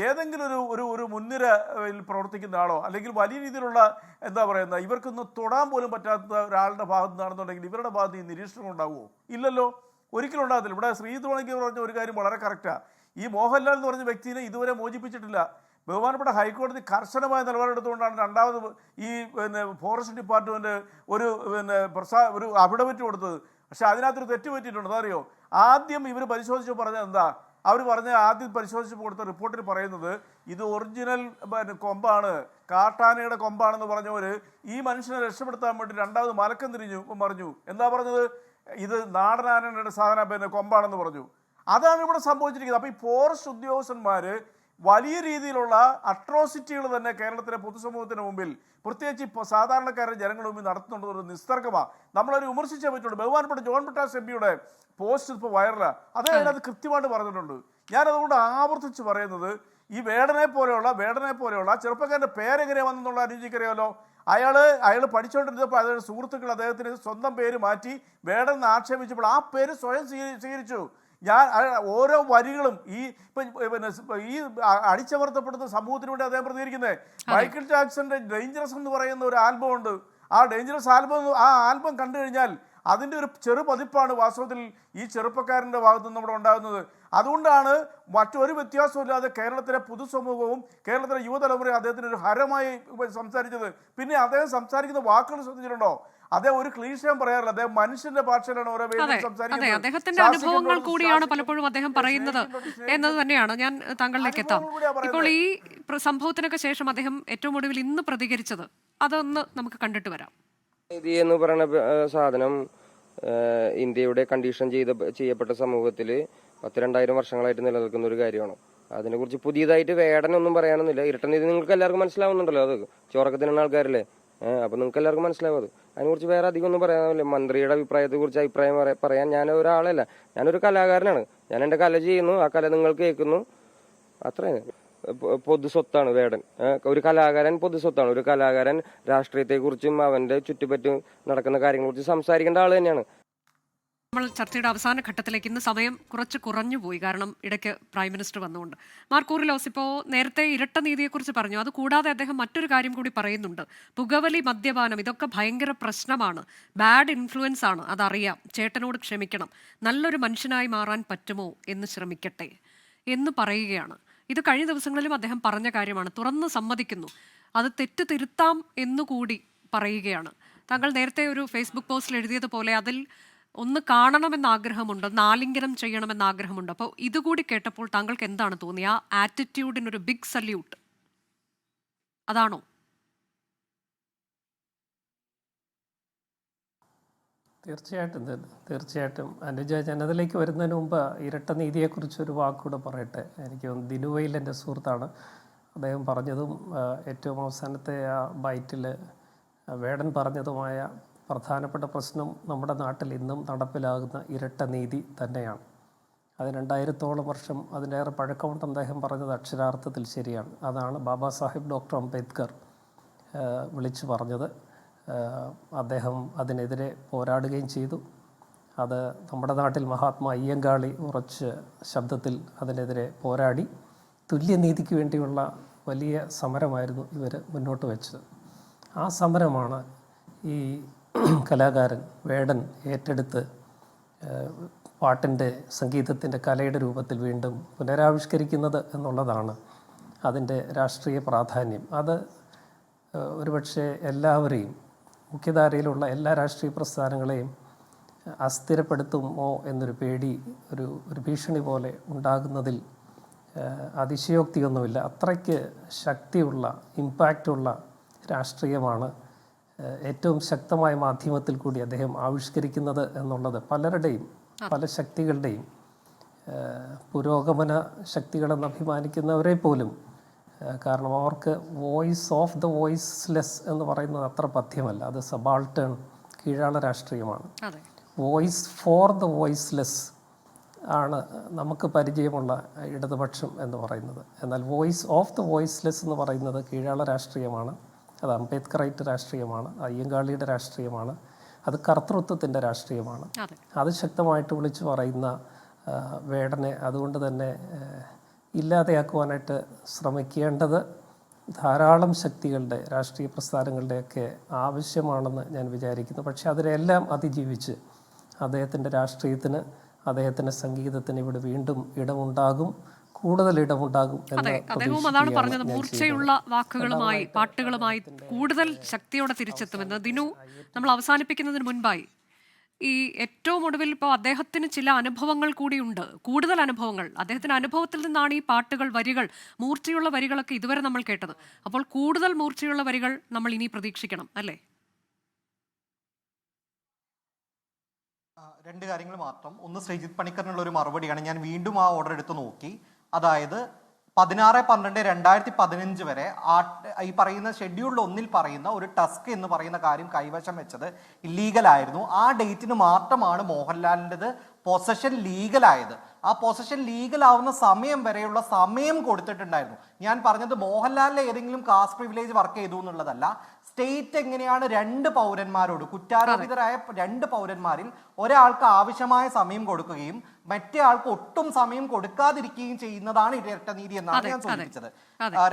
ഏതെങ്കിലും ഒരു മുൻനിരയിൽ പ്രവർത്തിക്കുന്ന ആളോ അല്ലെങ്കിൽ വലിയ രീതിയിലുള്ള ഇവർക്കൊന്നും തൊടാൻ പോലും പറ്റാത്ത ഒരാളുടെ ഭാഗത്ത് നിന്നാണെന്നുണ്ടെങ്കിൽ ഇവരുടെ ഭാഗത്ത് ഈ നിരീക്ഷണം ഉണ്ടാവുമോ? ഇല്ലല്ലോ, ഒരിക്കലും ഉണ്ടാകത്തില്ല. ഇവിടെ ശ്രീധോണിക്ക് പറഞ്ഞ ഒരു കാര്യം വളരെ കറക്റ്റാണ്. ഈ മോഹൻലാൽ എന്ന് പറഞ്ഞ വ്യക്തിനെ ഇതുവരെ മോചിപ്പിച്ചിട്ടില്ല. ബഹുമാനപ്പെട്ട ഹൈക്കോടതി കർശനമായ നിലപാടെടുത്തുകൊണ്ടാണ് രണ്ടാമത് ഈ ഫോറസ്റ്റ് ഡിപ്പാർട്ട്മെൻറ്റ് ഒരു അഫിഡവിറ്റ് കൊടുത്തത്. പക്ഷെ അതിനകത്തൊരു തെറ്റ് പറ്റിയിട്ടുണ്ട്. അതറിയോ? ആദ്യം ഇവർ പരിശോധിച്ച് പറഞ്ഞത് എന്താ? അവർ ആദ്യം പരിശോധിച്ച് കൊടുത്ത റിപ്പോർട്ടിൽ പറയുന്നത് ഇത് ഒറിജിനൽ കൊമ്പാണ്, കാട്ടാനയുടെ കൊമ്പാണെന്ന് പറഞ്ഞവർ ഈ മനുഷ്യനെ രക്ഷപ്പെടുത്താൻ വേണ്ടി രണ്ടാമത് മലക്കം മറിഞ്ഞു. എന്താ പറഞ്ഞത്? ഇത് നാടനാനയുടെ സാധന കൊമ്പാണെന്ന് പറഞ്ഞു. അതാണ് ഇവിടെ സംഭവിച്ചിരിക്കുന്നത്. അപ്പോൾ ഈ ഫോറസ്റ്റ് ഉദ്യോഗസ്ഥന്മാർ വലിയ രീതിയിലുള്ള അട്രോസിറ്റികൾ തന്നെ കേരളത്തിലെ പൊതുസമൂഹത്തിന് മുമ്പിൽ, പ്രത്യേകിച്ച് ഇപ്പോൾ സാധാരണക്കാരുടെ ജനങ്ങളുടെ മുമ്പിൽ നടത്തുന്നുണ്ടെന്നൊരു നിസ്തർക്കമാണ്. നമ്മളൊരു വിമർശിച്ചേ പറ്റുള്ളൂ. ബഹുമാനപ്പെട്ട ജോൺ ബ്രിട്ടാസ് എംപിയുടെ പോസ്റ്റ് ഇപ്പോൾ വൈറലാണ്. അത് കൃത്യമായിട്ട് പറഞ്ഞിട്ടുണ്ട്. ഞാനതുകൊണ്ട് ആവർത്തിച്ച് പറയുന്നത്, ഈ വേടനെ പോലെയുള്ള ചെറുപ്പക്കാരൻ്റെ പേരെങ്ങനെയാണ് വന്നെന്നുള്ള അനുചിക്കറിയാമല്ലോ. അയാൾ പഠിച്ചുകൊണ്ടിരുന്നപ്പോൾ അദ്ദേഹം സുഹൃത്തുക്കൾ അദ്ദേഹത്തിന് സ്വന്തം പേര് മാറ്റി വേടെന്ന് ആക്ഷേപിച്ചപ്പോൾ ആ പേര് സ്വയം സ്വീകരിച്ചു. ഓരോ വരികളും ഈ അടിച്ചമർത്തപ്പെടുന്ന സമൂഹത്തിന് വേണ്ടി അദ്ദേഹം പ്രതികരിക്കുന്നത്. മൈക്കിൾ ജാക്സന്റെ ഡേഞ്ചറസ് എന്ന് പറയുന്ന ഒരു ആൽബം ഉണ്ട്. ആ ഡേഞ്ചറസ് ആൽബം കണ്ടു കഴിഞ്ഞാൽ അതിൻ്റെ ഒരു ചെറു പതിപ്പാണ് വാസ്തവത്തിൽ ഈ ചെറുപ്പക്കാരൻ്റെ ഭാഗത്തു നിന്ന് നമ്മുടെ ഉണ്ടാകുന്നത്. അതുകൊണ്ടാണ് മറ്റൊരു വ്യത്യാസമില്ലാതെ കേരളത്തിലെ പൊതുസമൂഹവും കേരളത്തിലെ യുവതലമുറയും അദ്ദേഹത്തിന് ഒരു ഹരമായി സംസാരിച്ചത്. പിന്നെ അദ്ദേഹം സംസാരിക്കുന്ന വാക്കുകൾ ശ്രദ്ധിച്ചിട്ടുണ്ടോ? അദ്ദേഹം ഒരു ക്ലീശയും പറയാറില്ല. അദ്ദേഹം മനുഷ്യന്റെ ഭാഷയിലാണ് ഓരോ സംസാരിക്കുന്നത്. അദ്ദേഹത്തിന്റെ അനുഭവങ്ങൾ കൂടിയാണ് പലപ്പോഴും അദ്ദേഹം പറയുന്നത് എന്നത് തന്നെയാണ്. ഞാൻ താങ്കളിലേക്ക് എത്താം. ഇപ്പോൾ ഈ സംഭവത്തിനൊക്കെ ശേഷം അദ്ദേഹം ഏറ്റവും ഒടുവിൽ ഇന്ന് പ്രതികരിച്ചത് അതൊന്ന് നമുക്ക് വരാം. നീതി എന്ന് പറയുന്ന സാധനം ഇന്ത്യയുടെ കണ്ടീഷൻ ചെയ്യപ്പെട്ട സമൂഹത്തിൽ 1000-2000 വർഷങ്ങളായിട്ട് നിലനിൽക്കുന്ന ഒരു കാര്യമാണ്. അതിനെക്കുറിച്ച് പുതിയതായിട്ട് വേടനൊന്നും പറയാനൊന്നുമില്ല. ഇരട്ടനീതി നിങ്ങൾക്ക് എല്ലാവർക്കും മനസ്സിലാവുന്നുണ്ടല്ലോ. അത് ചോറക്കത്തിനുള്ള ആൾക്കാരല്ലേ. അപ്പോൾ നിങ്ങൾക്ക് എല്ലാവർക്കും മനസ്സിലാവും. അതിനെക്കുറിച്ച് വേറെ അധികം ഒന്നും പറയാനില്ല. മന്ത്രിയുടെ അഭിപ്രായത്തെക്കുറിച്ച് അഭിപ്രായം പറയാൻ ഞാൻ ഒരാളല്ല. ഞാനൊരു കലാകാരനാണ്. ഞാൻ എൻ്റെ കല ചെയ്യുന്നു, ആ കല നിങ്ങൾ കേൾക്കുന്നു, അത്രയാണ്. പൊതുസ്വത്താണ് വേടൻ. ഒരു കലാകാരൻ പൊതുസ്വത്താണ്. ഒരു കലാകാരൻ രാഷ്ട്രീയത്തെക്കുറിച്ചും അവന്റെ ചുറ്റുപറ്റും നടക്കുന്ന കാര്യങ്ങളെക്കുറിച്ച് സംസാരിക്കേണ്ട ആൾ തന്നെയാണ്. നമ്മൾ ചർച്ചയുടെ അവസാന ഘട്ടത്തിലേക്ക് ഇന്ന് സമയം കുറച്ച് കുറഞ്ഞു പോയി, കാരണം ഇടയ്ക്ക് പ്രൈം മിനിസ്റ്റർ വന്നുകൊണ്ട്. മാർ കൂറിലോസ് ഇപ്പോൾ നേരത്തെ ഇരട്ട നീതിയെക്കുറിച്ച് പറഞ്ഞു. അതുകൂടാതെ അദ്ദേഹം മറ്റൊരു കാര്യം കൂടി പറയുന്നുണ്ട്. പുകവലി, മദ്യപാനം, ഇതൊക്കെ ഭയങ്കര പ്രശ്നമാണ്, ബാഡ് ഇൻഫ്ലുവൻസ് ആണ്, അതറിയാം, ചേട്ടനോട് ക്ഷമിക്കണം, നല്ലൊരു മനുഷ്യനായി മാറാൻ പറ്റുമോ എന്ന് ശ്രമിക്കട്ടെ എന്ന് പറയുകയാണ്. ഇത് കഴിഞ്ഞ ദിവസങ്ങളിലും അദ്ദേഹം പറഞ്ഞ കാര്യമാണ്, തുറന്ന് സമ്മതിക്കുന്നു, അത് തെറ്റ് തിരുത്താം എന്നുകൂടി പറയുകയാണ്. താങ്കൾ നേരത്തെ ഒരു ഫേസ്ബുക്ക് പോസ്റ്റിൽ എഴുതിയതുപോലെ അതിൽ ഒന്ന് കാണണമെന്ന ആഗ്രഹമുണ്ട്, ഒന്ന് ആലിംഗനം ചെയ്യണമെന്ന ആഗ്രഹമുണ്ട്. അപ്പോൾ ഇതുകൂടി കേട്ടപ്പോൾ താങ്കൾക്ക് എന്താണ് തോന്നിയ ആ ആറ്റിറ്റ്യൂഡിനൊരു ബിഗ് സല്യൂട്ട് അതാണോ? തീർച്ചയായിട്ടും അനുജ, ജനതയിലേക്ക് വരുന്നതിന് മുമ്പ് ഇരട്ട നീതിയെക്കുറിച്ച് ഒരു വാക്കുകൂടെ പറയട്ടെ. എനിക്ക് ദിനുവയിൽ എൻ്റെ സുഹൃത്താണ്, അദ്ദേഹം പറഞ്ഞതും ഏറ്റവും അവസാനത്തെ ആ ബൈറ്റിൽ വേടൻ പറഞ്ഞതുമായ പ്രധാനപ്പെട്ട പ്രശ്നം നമ്മുടെ നാട്ടിൽ ഇന്നും നടപ്പിലാകുന്ന ഇരട്ട നീതി തന്നെയാണ്. അത് 2000-ഓളം വർഷം അതിലേറെ പഴക്കമുണ്ട് അദ്ദേഹം പറഞ്ഞത് അക്ഷരാർത്ഥത്തിൽ ശരിയാണ്. അതാണ് ബാബാ സാഹിബ് ഡോക്ടർ അംബേദ്കർ വിളിച്ചു പറഞ്ഞത്. അദ്ദേഹം അതിനെതിരെ പോരാടുകയും ചെയ്തു. അത് നമ്മുടെ നാട്ടിൽ മഹാത്മാ അയ്യങ്കാളി ഉറച്ച് ശബ്ദത്തിൽ അതിനെതിരെ പോരാടി. തുല്യനീതിക്ക് വേണ്ടിയുള്ള വലിയ സമരമായിരുന്നു ഇവർ മുന്നോട്ട് വെച്ചത്. ആ സമരമാണ് ഈ കലാകാരൻ വേടൻ ഏറ്റെടുത്ത് പാട്ടിൻ്റെ, സംഗീതത്തിൻ്റെ, കലയുടെ രൂപത്തിൽ വീണ്ടും പുനരാവിഷ്കരിക്കുന്നത് എന്നുള്ളതാണ് അതിൻ്റെ രാഷ്ട്രീയ പ്രാധാന്യം. അത് ഒരുപക്ഷെ എല്ലാവരെയും, മുഖ്യധാരയിലുള്ള എല്ലാ രാഷ്ട്രീയ പ്രസ്ഥാനങ്ങളെയും അസ്ഥിരപ്പെടുത്തുമോ എന്നൊരു പേടി, ഒരു ഭീഷണി പോലെ ഉണ്ടാകുന്നതിൽ അതിശയോക്തിയൊന്നുമില്ല. അത്രയ്ക്ക് ശക്തിയുള്ള, ഇമ്പാക്റ്റുള്ള രാഷ്ട്രീയമാണ് ഏറ്റവും ശക്തമായ മാധ്യമത്തിൽ കൂടി അദ്ദേഹം ആവിഷ്കരിക്കുന്നത് എന്നുള്ളത് പലരുടെയും, പല ശക്തികളുടെയും, പുരോഗമന ശക്തികളെന്ന് അഭിമാനിക്കുന്നവരെ പോലും, കാരണം അവർക്ക് വോയിസ് ഓഫ് ദ വോയിസ്ലെസ് എന്ന് പറയുന്നത് അത്ര പഥ്യമല്ല. അത് സബാൾട്ടേൺ, കീഴാള രാഷ്ട്രീയമാണ്. വോയിസ് ഫോർ ദ വോയിസ്ലെസ് ആണ് നമുക്ക് പരിചയമുള്ള ഇടതുപക്ഷം എന്ന് പറയുന്നത്. എന്നാൽ വോയിസ് ഓഫ് ദ വോയിസ്ലെസ് എന്ന് പറയുന്നത് കീഴാള രാഷ്ട്രീയമാണ്. അത് അംബേദ്കറൈറ്റ് രാഷ്ട്രീയമാണ്, അയ്യങ്കാളിയുടെ രാഷ്ട്രീയമാണ്, അത് കർത്തൃത്വത്തിൻ്റെ രാഷ്ട്രീയമാണ്. അത് ശക്തമായിട്ട് വിളിച്ചു പറയുന്ന വേടനെ അതുകൊണ്ട് തന്നെ ഇല്ലാതെയാക്കുവാനായിട്ട് ശ്രമിക്കേണ്ടത് ധാരാളം ശക്തികളുടെ, രാഷ്ട്രീയ പ്രസ്ഥാനങ്ങളുടെയൊക്കെ ആവശ്യമാണെന്ന് ഞാൻ വിചാരിക്കുന്നു. പക്ഷേ അതിനെല്ലാം അതിജീവിച്ച് അദ്ദേഹത്തിൻ്റെ രാഷ്ട്രീയത്തിന്, അദ്ദേഹത്തിൻ്റെ സംഗീതത്തിന് ഇവിടെ വീണ്ടും ഇടമുണ്ടാകും, കൂടുതൽ ഇടമുണ്ടാകും. അദ്ദേഹവും അതാണ് പറഞ്ഞത്, മൂർച്ചയുള്ള വാക്കുകളുമായി, പാട്ടുകളുമായി കൂടുതൽ ശക്തിയോടെ തിരിച്ചെത്തുമെന്ന്. ദിനു, നമ്മൾ അവസാനിപ്പിക്കുന്നതിന് മുൻപായി ഈ ഏറ്റവും ഒടുവിൽ ഇപ്പോൾ അദ്ദേഹത്തിന് ചില അനുഭവങ്ങൾ കൂടിയുണ്ട്, കൂടുതൽ അനുഭവങ്ങൾ. അദ്ദേഹത്തിൻ്റെ അനുഭവത്തിൽ നിന്നാണ് ഈ പാട്ടുകൾ, വരികൾ, മൂർച്ചയുള്ള വരികളൊക്കെ ഇതുവരെ നമ്മൾ കേട്ടത്. അപ്പോൾ കൂടുതൽ മൂർച്ചയുള്ള വരികൾ നമ്മൾ ഇനി പ്രതീക്ഷിക്കണം അല്ലേ? രണ്ട് കാര്യങ്ങൾ മാത്രം. ഒന്ന്, ശ്രീജിത്ത് പണിക്കറിനുള്ള ഒരു മറുപടിയാണ്. ഞാൻ വീണ്ടും ആ ഓർഡർ എടുത്ത് നോക്കി. അതായത് 16/12/2015 വരെ ഈ പറയുന്ന ഷെഡ്യൂളിൽ 1 പറയുന്ന ഒരു ടസ്ക് എന്ന് പറയുന്ന കാര്യം കൈവശം വെച്ചത് ഇല്ലീഗലായിരുന്നു. ആ ഡേറ്റിന് മാത്രമാണ് മോഹൻലാലിൻ്റെത് പൊസഷൻ ലീഗലായത്. ആ പൊസഷൻ ലീഗലാവുന്ന സമയം വരെയുള്ള സമയം കൊടുത്തിട്ടുണ്ടായിരുന്നു. ഞാൻ പറഞ്ഞത് മോഹൻലാലിലെ ഏതെങ്കിലും കാസ്റ്റ് പ്രിവിലേജ് വർക്ക് ചെയ്തു എന്നുള്ളതല്ല. സ്റ്റേറ്റ് എങ്ങനെയാണ് 2 പൗരന്മാരോട്, കുറ്റാരോപിതരായ 2 പൗരന്മാരിൽ ഒരാൾക്ക് ആവശ്യമായ സമയം കൊടുക്കുകയും മറ്റേ ആൾക്ക് ഒട്ടും സമയം കൊടുക്കാതിരിക്കുകയും ചെയ്യുന്നതാണ് ഇരട്ട നീതി എന്നാണ് ഞാൻ സൂചിപ്പിച്ചത്.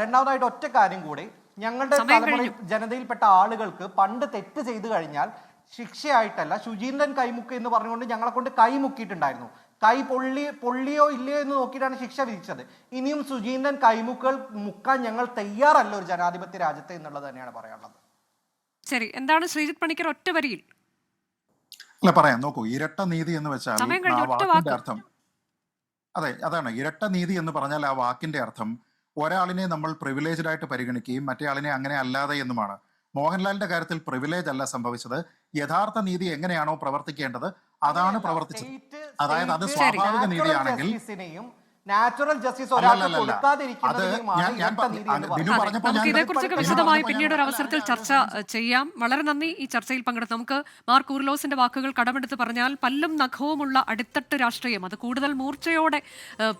രണ്ടാമതായിട്ട് ഒറ്റ കാര്യം കൂടി, ഞങ്ങളുടെ തലമുറയിൽ ജനതയിൽപ്പെട്ട ആളുകൾക്ക് പണ്ട് തെറ്റ് ചെയ്തു കഴിഞ്ഞാൽ ശിക്ഷയായിട്ടല്ല, ശുചീന്ദ്രൻ കൈമുക്ക് എന്ന് പറഞ്ഞുകൊണ്ട് ഞങ്ങളെ കൊണ്ട് കൈമുക്കിയിട്ടുണ്ടായിരുന്നു. കൈ പൊള്ളിയോ ഇല്ലയോ എന്ന് നോക്കിയിട്ടാണ് ശിക്ഷ വിധിച്ചത്. ഇനിയും ശുചീന്ദ്രൻ കൈമുക്കുകൾ മുക്കാൻ ഞങ്ങൾ തയ്യാറല്ല ഒരു ജനാധിപത്യ രാജ്യത്ത് എന്നുള്ളത് തന്നെയാണ് പറയാനുള്ളത്. ശരി, എന്താണ് ശ്രീജിത്ത് പണിക്കർ ഒറ്റ വരിയിൽ? അല്ല, പറയാം. നോക്കൂ, ഇരട്ട നീതി എന്ന് വെച്ചാൽ ആ വാക്കിന്റെ അർത്ഥം, അതെ, അതാണ് ഇരട്ട നീതി എന്ന് പറഞ്ഞാൽ ആ വാക്കിന്റെ അർത്ഥം ഒരാളിനെ നമ്മൾ പ്രിവിലേജ്ഡ് ആയിട്ട് പരിഗണിക്കുകയും മറ്റേ ആളിനെ അങ്ങനെ അല്ലാതെ എന്നുമാണ്. മോഹൻലാലിന്റെ കാര്യത്തിൽ പ്രിവിലേജ് അല്ല സംഭവിച്ചത്. യഥാർത്ഥ നീതി എങ്ങനെയാണോ പ്രവർത്തിക്കേണ്ടത് അതാണ് പ്രവർത്തിച്ചത്. അതായത് അത് സ്വാഭാവിക നീതിയാണെങ്കിൽ നാച്ചുറൽ ജസ്റ്റിസ് ഇതേക്കുറിച്ചൊക്കെ വിശദമായി പിന്നീട് ഒരു അവസരത്തിൽ ചർച്ച ചെയ്യാം. വളരെ നന്ദി ഈ ചർച്ചയിൽ പങ്കെടുത്ത്. നമുക്ക് മാർ കൂറിലോസിന്റെ വാക്കുകൾ കടമെടുത്ത് പറഞ്ഞാൽ പല്ലും നഖവുമുള്ള അടിത്തട്ട് രാഷ്ട്രീയം, അത് കൂടുതൽ മൂർച്ചയോടെ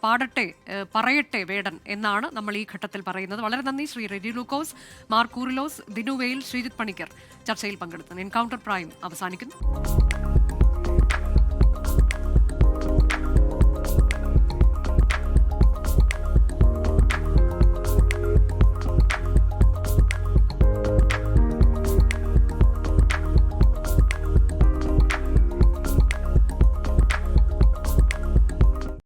പാടട്ടെ, പറയട്ടെ വേടൻ എന്നാണ് നമ്മൾ ഈ ഘട്ടത്തിൽ പറയുന്നത്. വളരെ നന്ദി ശ്രീ റെഡി ലൂക്കോസ്, മാർ കൂറിലോസ്, ദിനുവെയിൽ, ശ്രീജിത്ത് പണിക്കർ ചർച്ചയിൽ പങ്കെടുത്തത്. എൻകൗണ്ടർ പ്രൈം അവസാനിക്കുന്നു.